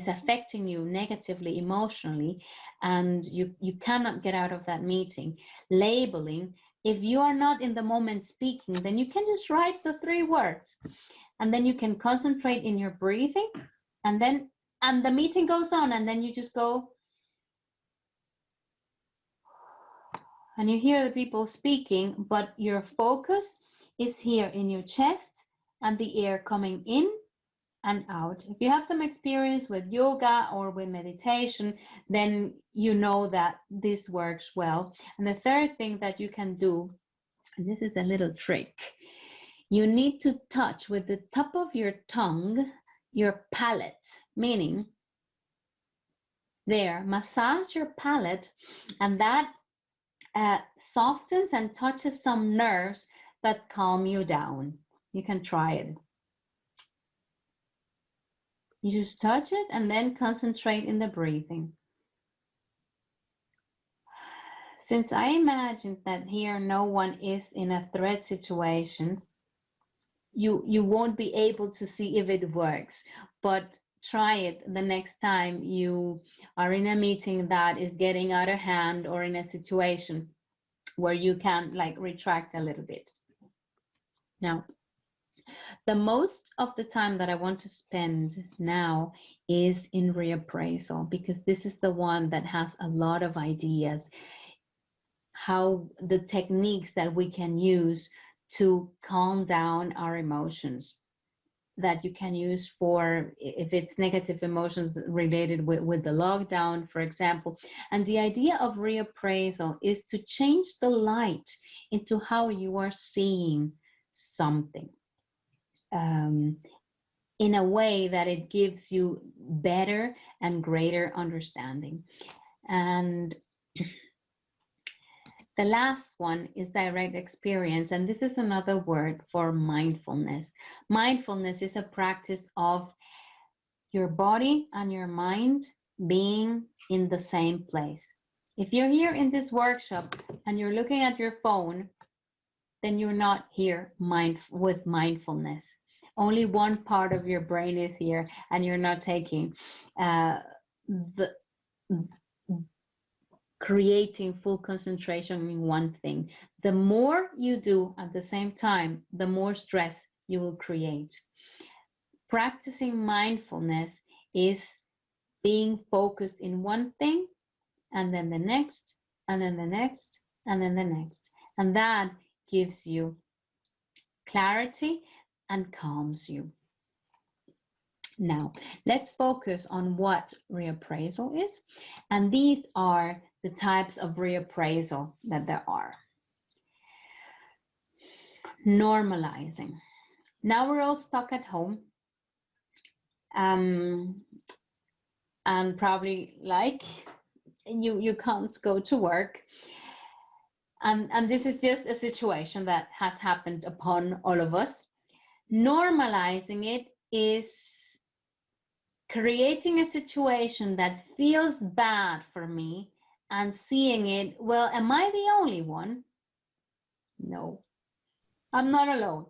affecting you negatively, emotionally, and you cannot get out of that meeting, labeling, if you are not in the moment speaking, then you can just write the 3 words, and then you can concentrate in your breathing, and the meeting goes on, and then you just go, and you hear the people speaking, but your focus is here in your chest and the air coming in and out. If you have some experience with yoga or with meditation, then you know that this works well. And the third thing that you can do, and this is a little trick, you need to touch with the top of your tongue your palate, meaning there, massage your palate, and that softens and touches some nerves that calm you down. You can try it. You just touch it and then concentrate in the breathing. Since I imagine that here no one is in a threat situation, you won't be able to see if it works, but try it the next time you are in a meeting that is getting out of hand, or in a situation where you can like retract a little bit. Now, the most of the time that I want to spend now is in reappraisal, because this is the one that has a lot of ideas, how the techniques that we can use to calm down our emotions, that you can use for if it's negative emotions related with the lockdown, for example. And the idea of reappraisal is to change the light into how you are seeing something, in a way that it gives you better and greater understanding. And the last one is direct experience, and this is another word for mindfulness. Mindfulness is a practice of your body and your mind being in the same place. If you're here in this workshop and you're looking at your phone, then you're not here with mindfulness. Only one part of your brain is here, and you're not taking creating full concentration in one thing. The more you do at the same time, the more stress you will create. Practicing mindfulness is being focused in one thing, and then the next, and then the next, and then the next. And that gives you clarity and calms you. Now, let's focus on what reappraisal is. And these are the types of reappraisal that there are. Normalizing. Now we're all stuck at home. and probably like you can't go to work. And this is just a situation that has happened upon all of us. Normalizing it is creating a situation that feels bad for me and seeing it, well, am I the only one? No, I'm not alone.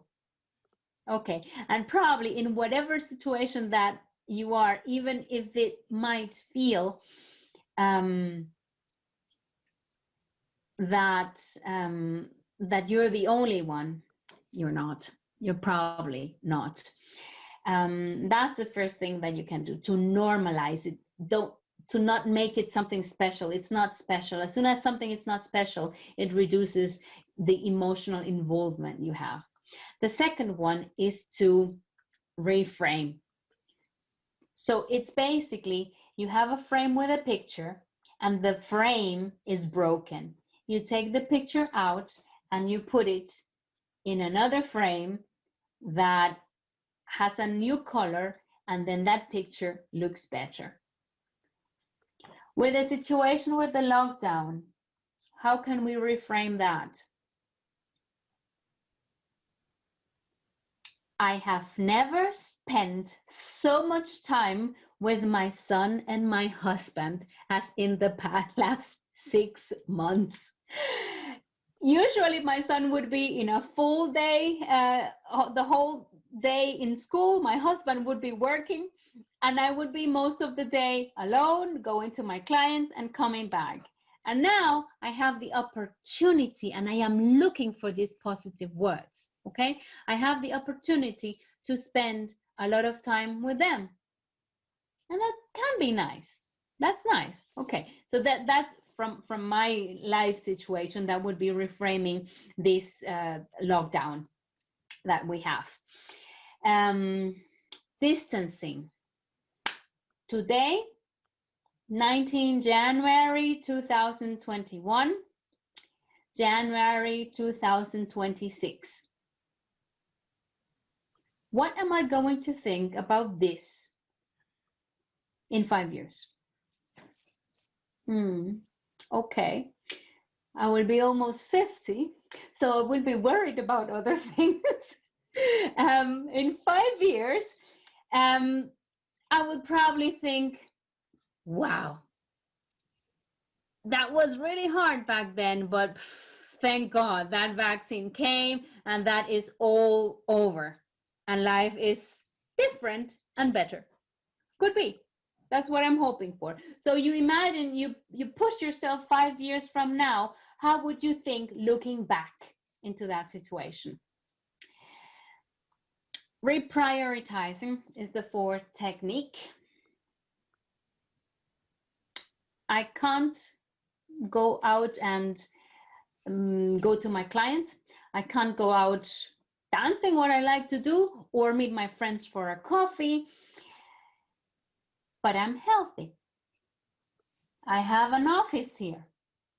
Okay, and probably in whatever situation that you are, even if it might feel that you're the only one, you're not. You're probably not. That's the first thing that you can do, to normalize it. To not make it something special. It's not special. As soon as something is not special, it reduces the emotional involvement you have. The second one is to reframe. So it's basically, you have a frame with a picture and the frame is broken. You take the picture out and you put it in another frame that has a new color, and then that picture looks better. With a situation with the lockdown, how can we reframe that? I have never spent so much time with my son and my husband as in the last 6 months. Usually my son would be in a full day, the whole day in school. My husband would be working, and I would be most of the day alone, going to my clients and coming back. And now I have the opportunity, and I am looking for these positive words, okay? I have the opportunity to spend a lot of time with them. And that can be nice. That's nice. Okay, so that's from my life situation. That would be reframing this lockdown that we have. Distancing. Today, 19 January 2021, January 2026. What am I going to think about this in 5 years? Okay, I will be almost 50, so I will be worried about other things. In 5 years, I would probably think, wow, that was really hard back then, but thank God that vaccine came and that is all over and life is different and better. Could be. That's what I'm hoping for. So you imagine you push yourself 5 years from now, how would you think looking back into that situation? Reprioritizing is the fourth technique. I can't go out and go to my clients. I can't go out dancing, what I like to do, or meet my friends for a coffee, but I'm healthy. I have an office here.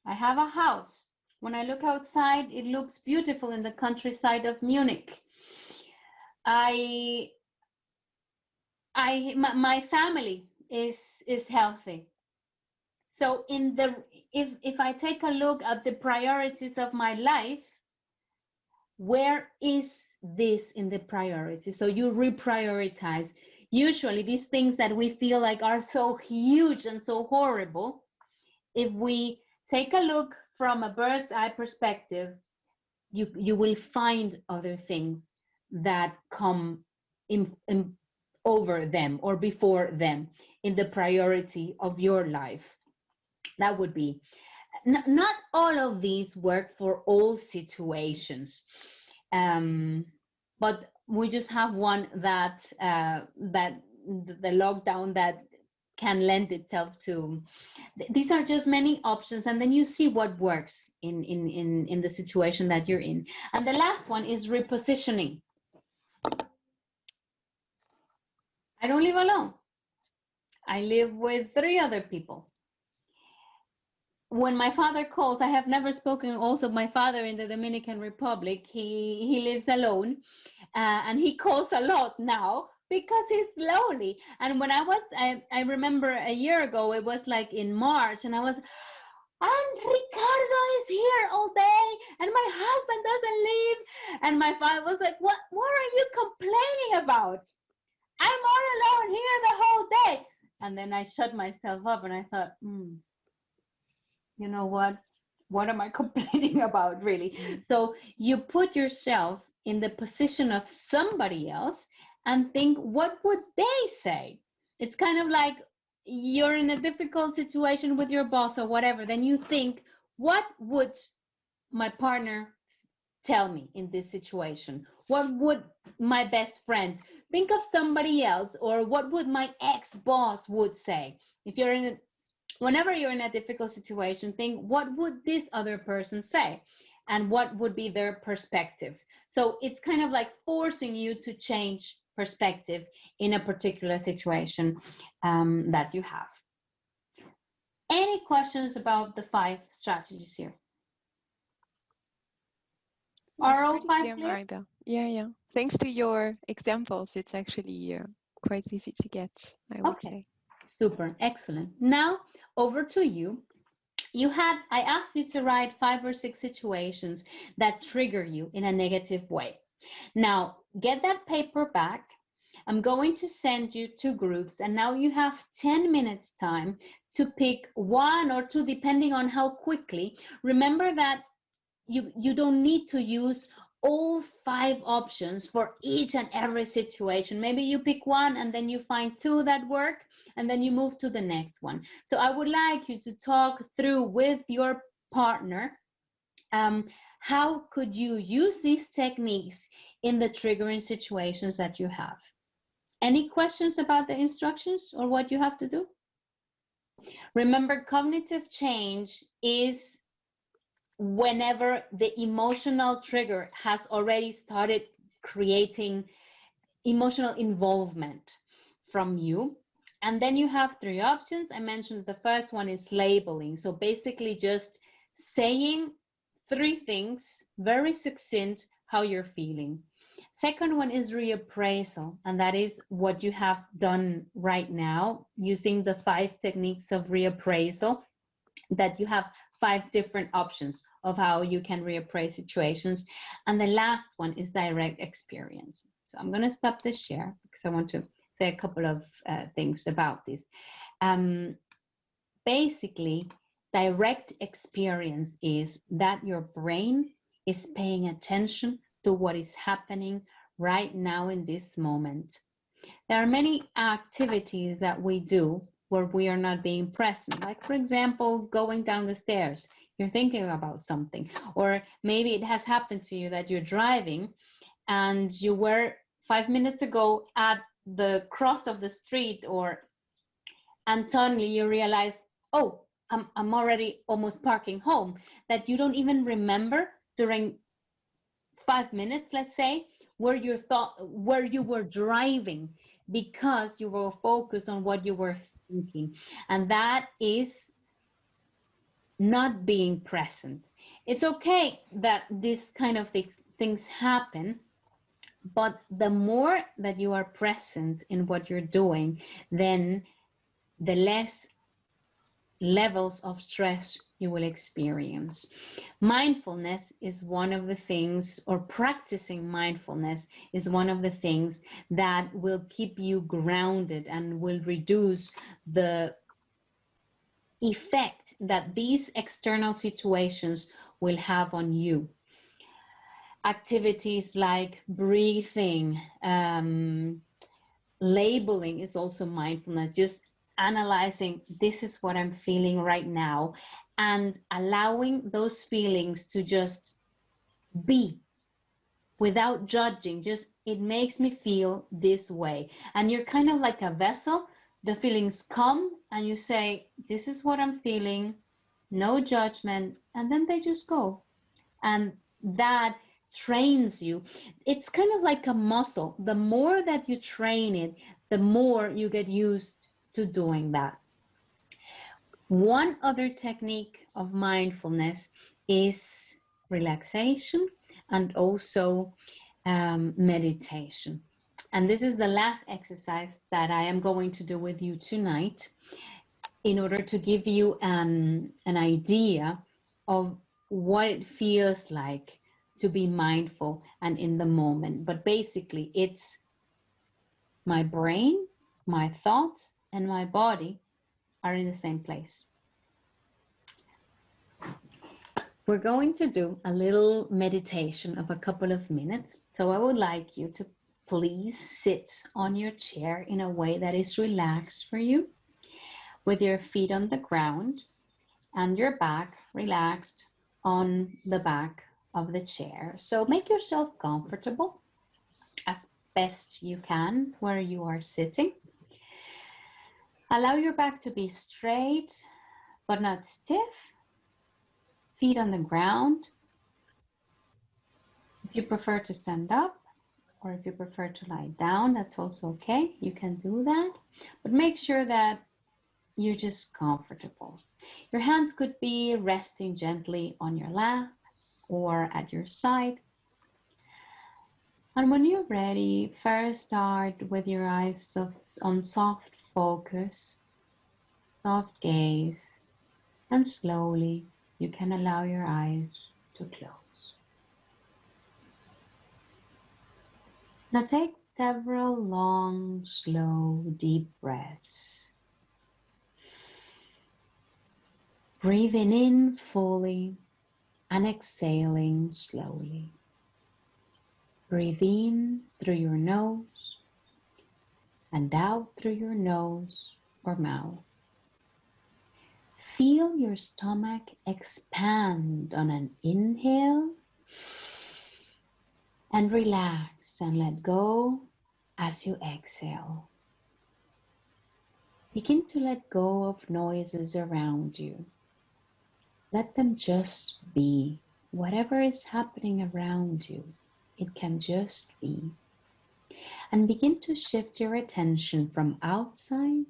I have a house. When I look outside, it looks beautiful in the countryside of Munich. My family is healthy. So if I take a look at the priorities of my life, where is this in the priority? So you reprioritize. Usually these things that we feel like are so huge and so horrible, if we take a look from a bird's eye perspective, you will find other things that come in over them or before them in the priority of your life. That would be. Not all of these work for all situations, but we just have one that the lockdown that can lend itself to. These are just many options, and then you see what works in the situation that you're in. And the last one is repositioning. I don't live alone. I live with 3 other people. When my father calls, I have never spoken also of my father in the Dominican Republic. He lives alone, and he calls a lot now, because he's slowly. And when I remember a year ago, it was like in March, and I was, and Ricardo is here all day, and my husband doesn't leave. And my father was like, what are you complaining about? I'm all alone here the whole day. And then I shut myself up and I thought, you know what? What am I complaining about, really? So you put yourself in the position of somebody else and think, what would they say? It's kind of like you're in a difficult situation with your boss or whatever. Then you think, what would my partner tell me in this situation? What would my best friend think of somebody else? Or what would my ex-boss would say? If you're in a Whenever you're in a difficult situation, think, what would this other person say? And what would be their perspective? So it's kind of like forcing you to change perspective in a particular situation that you have. Any questions about the 5 strategies here? Are all 5 clear? Maribel. Yeah. Thanks to your examples, it's actually quite easy to get, I would say. Super, excellent. Now over to you. I asked you to write 5 or 6 situations that trigger you in a negative way. Now get that paper back. I'm going to send you 2 groups, and now you have 10 minutes time to pick 1 or 2, depending on how quickly. Remember that you don't need to use all 5 options for each and every situation. Maybe you pick 1 and then you find 2 that work, and then you move to the next one. So I would like you to talk through with your partner, how could you use these techniques in the triggering situations that you have? Any questions about the instructions or what you have to do? Remember, cognitive change is whenever the emotional trigger has already started creating emotional involvement from you. And then you have 3 options. I mentioned the first one is labeling. So basically just saying 3 things, very succinct, how you're feeling. Second one is reappraisal, and that is what you have done right now using the 5 techniques of reappraisal, that you have 5 different options of how you can reappraise situations. And the last one is direct experience. So I'm going to stop the share because I want to say a couple of things about this. Basically, direct experience is that your brain is paying attention to what is happening right now in this moment. There are many activities that we do where we are not being present. Like, for example, going down the stairs, you're thinking about something. Or maybe it has happened to you that you're driving and you were 5 minutes ago at the cross of the street, and suddenly you realize, oh, I'm already almost parking home, that you don't even remember during 5 minutes, let's say, where you were driving because you were focused on what you were thinking. And that is not being present. It's okay that this kind of things happen, but the more that you are present in what you're doing, then the less levels of stress you will experience. Mindfulness is one of the things, or practicing mindfulness is one of the things that will keep you grounded and will reduce the effect that these external situations will have on you. Activities like breathing, labeling is also mindfulness, just analyzing, this is what I'm feeling right now, and allowing those feelings to just be without judging. Just, it makes me feel this way. And you're kind of like a vessel. The feelings come and you say, this is what I'm feeling, no judgment, and then they just go. And that trains you. It's kind of like a muscle. The more that you train it, the more you get used to doing that. One other technique of mindfulness is relaxation and also meditation. And this is the last exercise that I am going to do with you tonight in order to give you an idea of what it feels like to be mindful and in the moment. But basically, it's my brain, my thoughts, and my body are in the same place. We're going to do a little meditation of a couple of minutes. So I would like you to please sit on your chair in a way that is relaxed for you, with your feet on the ground and your back relaxed on the back of the chair. So make yourself comfortable as best you can where you are sitting. Allow your back to be straight but not stiff. Feet on the ground. If you prefer to stand up or if you prefer to lie down, that's also okay. You can do that, but make sure that you're just comfortable. Your hands could be resting gently on your lap or at your side. And when you're ready, first start with your eyes on soft focus, soft gaze, and slowly you can allow your eyes to close. Now take several long, slow, deep breaths. Breathing in fully and exhaling slowly. Breathe in through your nose and out through your nose or mouth. Feel your stomach expand on an inhale and relax and let go as you exhale. Begin to let go of noises around you. Let them just be. Whatever is happening around you, it can just be. And begin to shift your attention from outside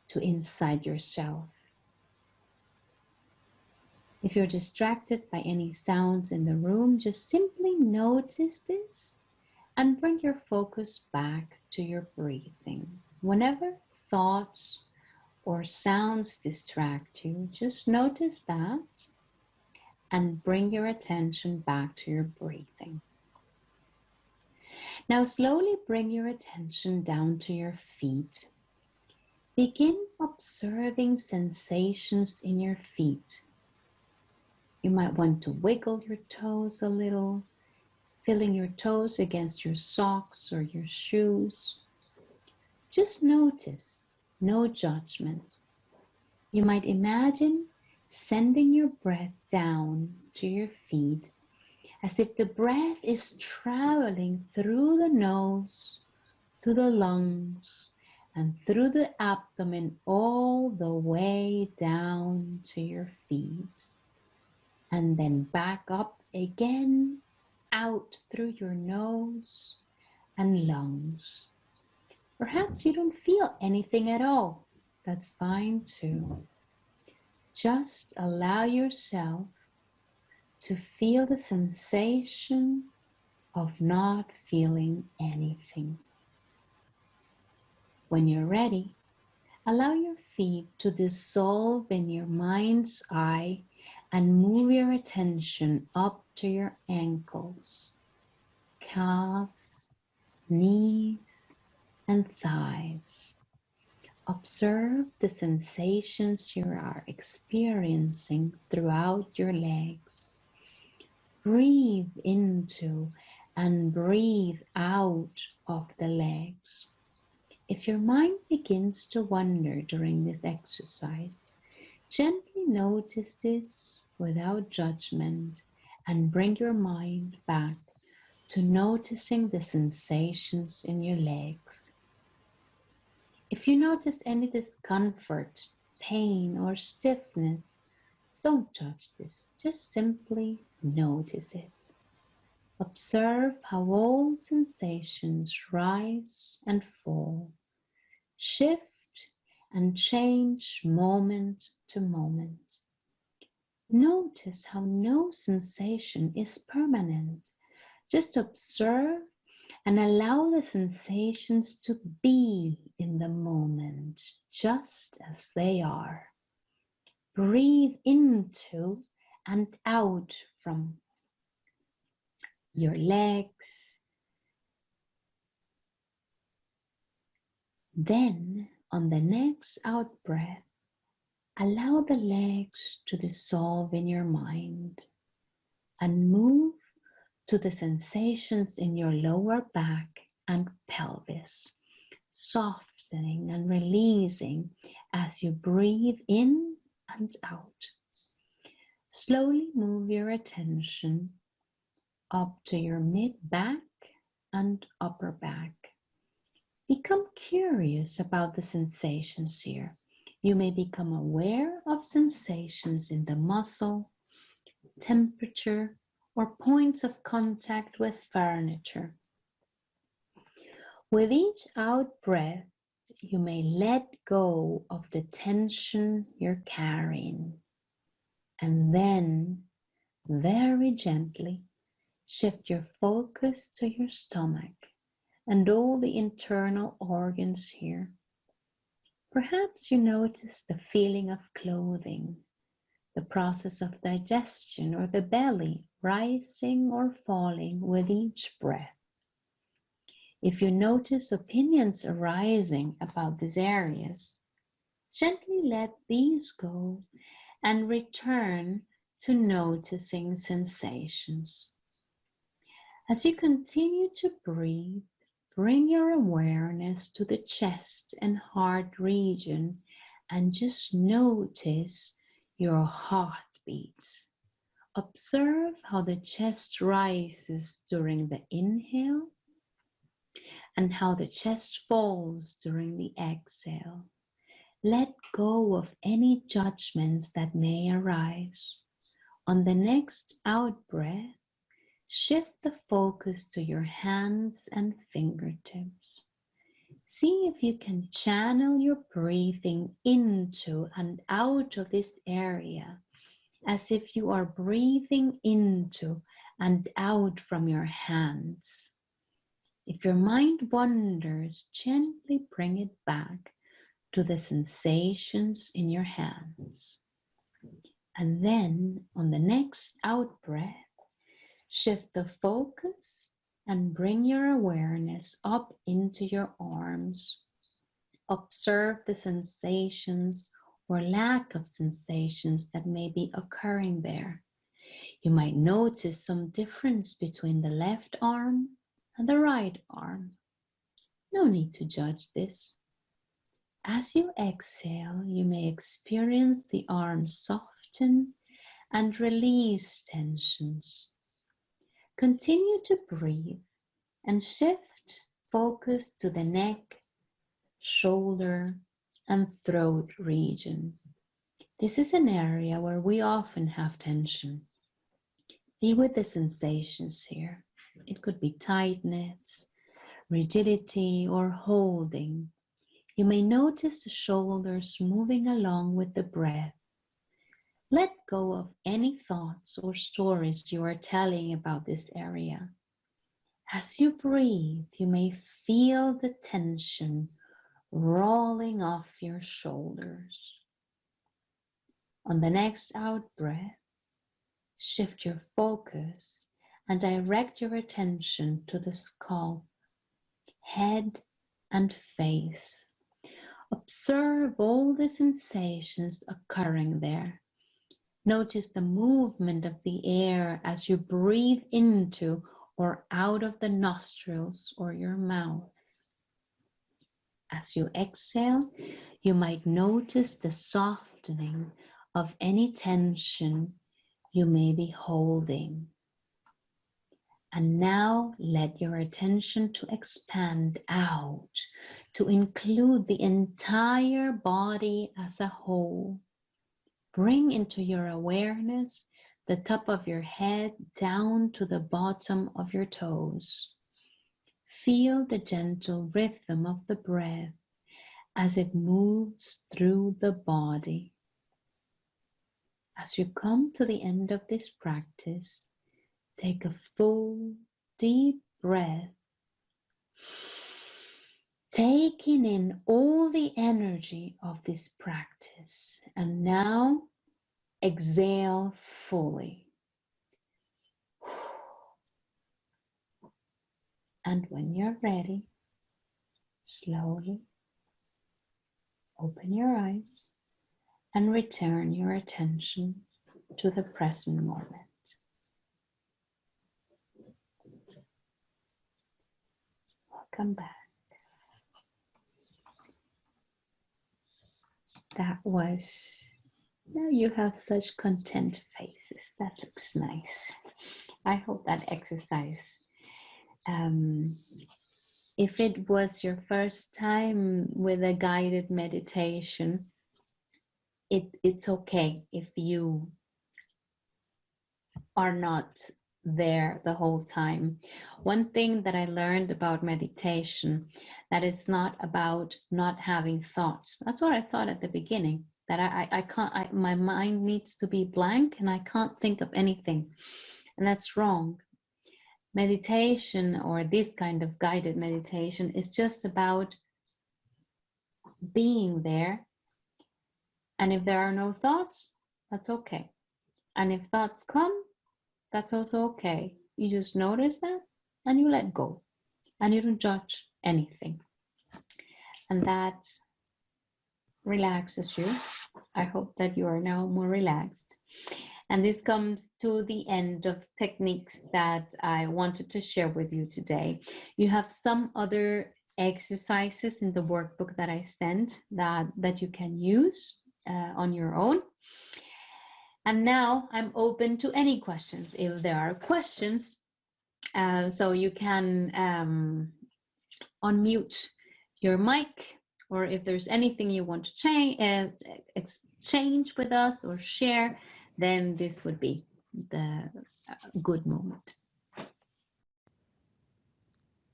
to inside yourself. If you're distracted by any sounds in the room, just simply notice this and bring your focus back to your breathing. Whenever thoughts or sounds distract you, just notice that and bring your attention back to your breathing. Now slowly bring your attention down to your feet. Begin observing sensations in your feet. You might want to wiggle your toes a little, feeling your toes against your socks or your shoes. Just notice, no judgment. You might imagine sending your breath down to your feet as if the breath is traveling through the nose, to the lungs, and through the abdomen all the way down to your feet. And then back up again, out through your nose and lungs. Perhaps you don't feel anything at all. That's fine too. Just allow yourself to feel the sensation of not feeling anything. When you're ready, allow your feet to dissolve in your mind's eye and move your attention up to your ankles, calves, knees, and thighs. Observe the sensations you are experiencing throughout your legs. Breathe into and breathe out of the legs. If your mind begins to wander during this exercise, gently notice this without judgment and bring your mind back to noticing the sensations in your legs. If you notice any discomfort, pain, or stiffness, don't judge this, just simply notice it. Observe how all sensations rise and fall, shift and change moment to moment. Notice how no sensation is permanent. Just observe and allow the sensations to be in the moment just as they are. Breathe into and out from your legs. Then, on the next out breath, allow the legs to dissolve in your mind and move to the sensations in your lower back and pelvis, softening and releasing as you breathe in and out. Slowly move your attention up to your mid-back and upper back. Become curious about the sensations here. You may become aware of sensations in the muscle, temperature, or points of contact with furniture. With each out breath, you may let go of the tension you're carrying, and then very gently shift your focus to your stomach and all the internal organs here. Perhaps you notice the feeling of clothing, the process of digestion, or the belly rising or falling with each breath. If you notice opinions arising about these areas, gently let these go and return to noticing sensations. As you continue to breathe, bring your awareness to the chest and heart region and just notice your heartbeat. Observe how the chest rises during the inhale and how the chest falls during the exhale. Let go of any judgments that may arise. On the next out breath, shift the focus to your hands and fingertips. See if you can channel your breathing into and out of this area as if you are breathing into and out from your hands. If your mind wanders, gently bring it back to the sensations in your hands. And then on the next out breath, shift the focus and bring your awareness up into your arms. Observe the sensations or lack of sensations that may be occurring there. You might notice some difference between the left arm and the right arm. No need to judge this. As you exhale, you may experience the arms soften and release tensions. Continue to breathe and shift focus to the neck, shoulder, and throat region. This is an area where we often have tension. Be with the sensations here. It could be tightness, rigidity, or holding. You may notice the shoulders moving along with the breath. Let go of any thoughts or stories you are telling about this area. As you breathe, you may feel the tension rolling off your shoulders. On the next out breath, shift your focus and direct your attention to the scalp, head, and face. Observe all the sensations occurring there. Notice the movement of the air as you breathe into or out of the nostrils or your mouth. As you exhale, you might notice the softening of any tension you may be holding. And now let your attention to expand out to include the entire body as a whole. Bring into your awareness the top of your head down to the bottom of your toes. Feel the gentle rhythm of the breath as it moves through the body. As you come to the end of this practice, take a full, deep breath taking in all the energy of this practice. And now exhale fully. And when you're ready, slowly open your eyes and return your attention to the present moment. Welcome back. That was, now you have such content faces. That looks nice. I hope that exercise, if it was your first time with a guided meditation, it's okay if you are not there the whole time. One thing that I learned about meditation, that it's not about not having thoughts. That's what I thought at the beginning, that I can't, my mind needs to be blank and I can't think of anything. And that's wrong. Meditation, or this kind of guided meditation, is just about being there. And if there are no thoughts, that's okay. And if thoughts come, that's also okay. You just notice that and you let go and you don't judge anything. And that relaxes you. I hope that you are now more relaxed. And this comes to the end of techniques that I wanted to share with you today. You have some other exercises in the workbook that I sent that you can use on your own. And now I'm open to any questions. If there are questions, so you can unmute your mic, or if there's anything you want to exchange with us or share, then this would be the good moment.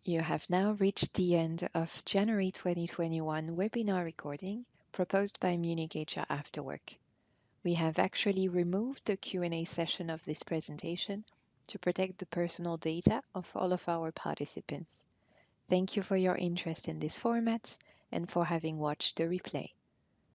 You have now reached the end of January 2021 webinar recording proposed by Munich HR AfterWork. We have actually removed the Q&A session of this presentation to protect the personal data of all of our participants. Thank you for your interest in this format and for having watched the replay.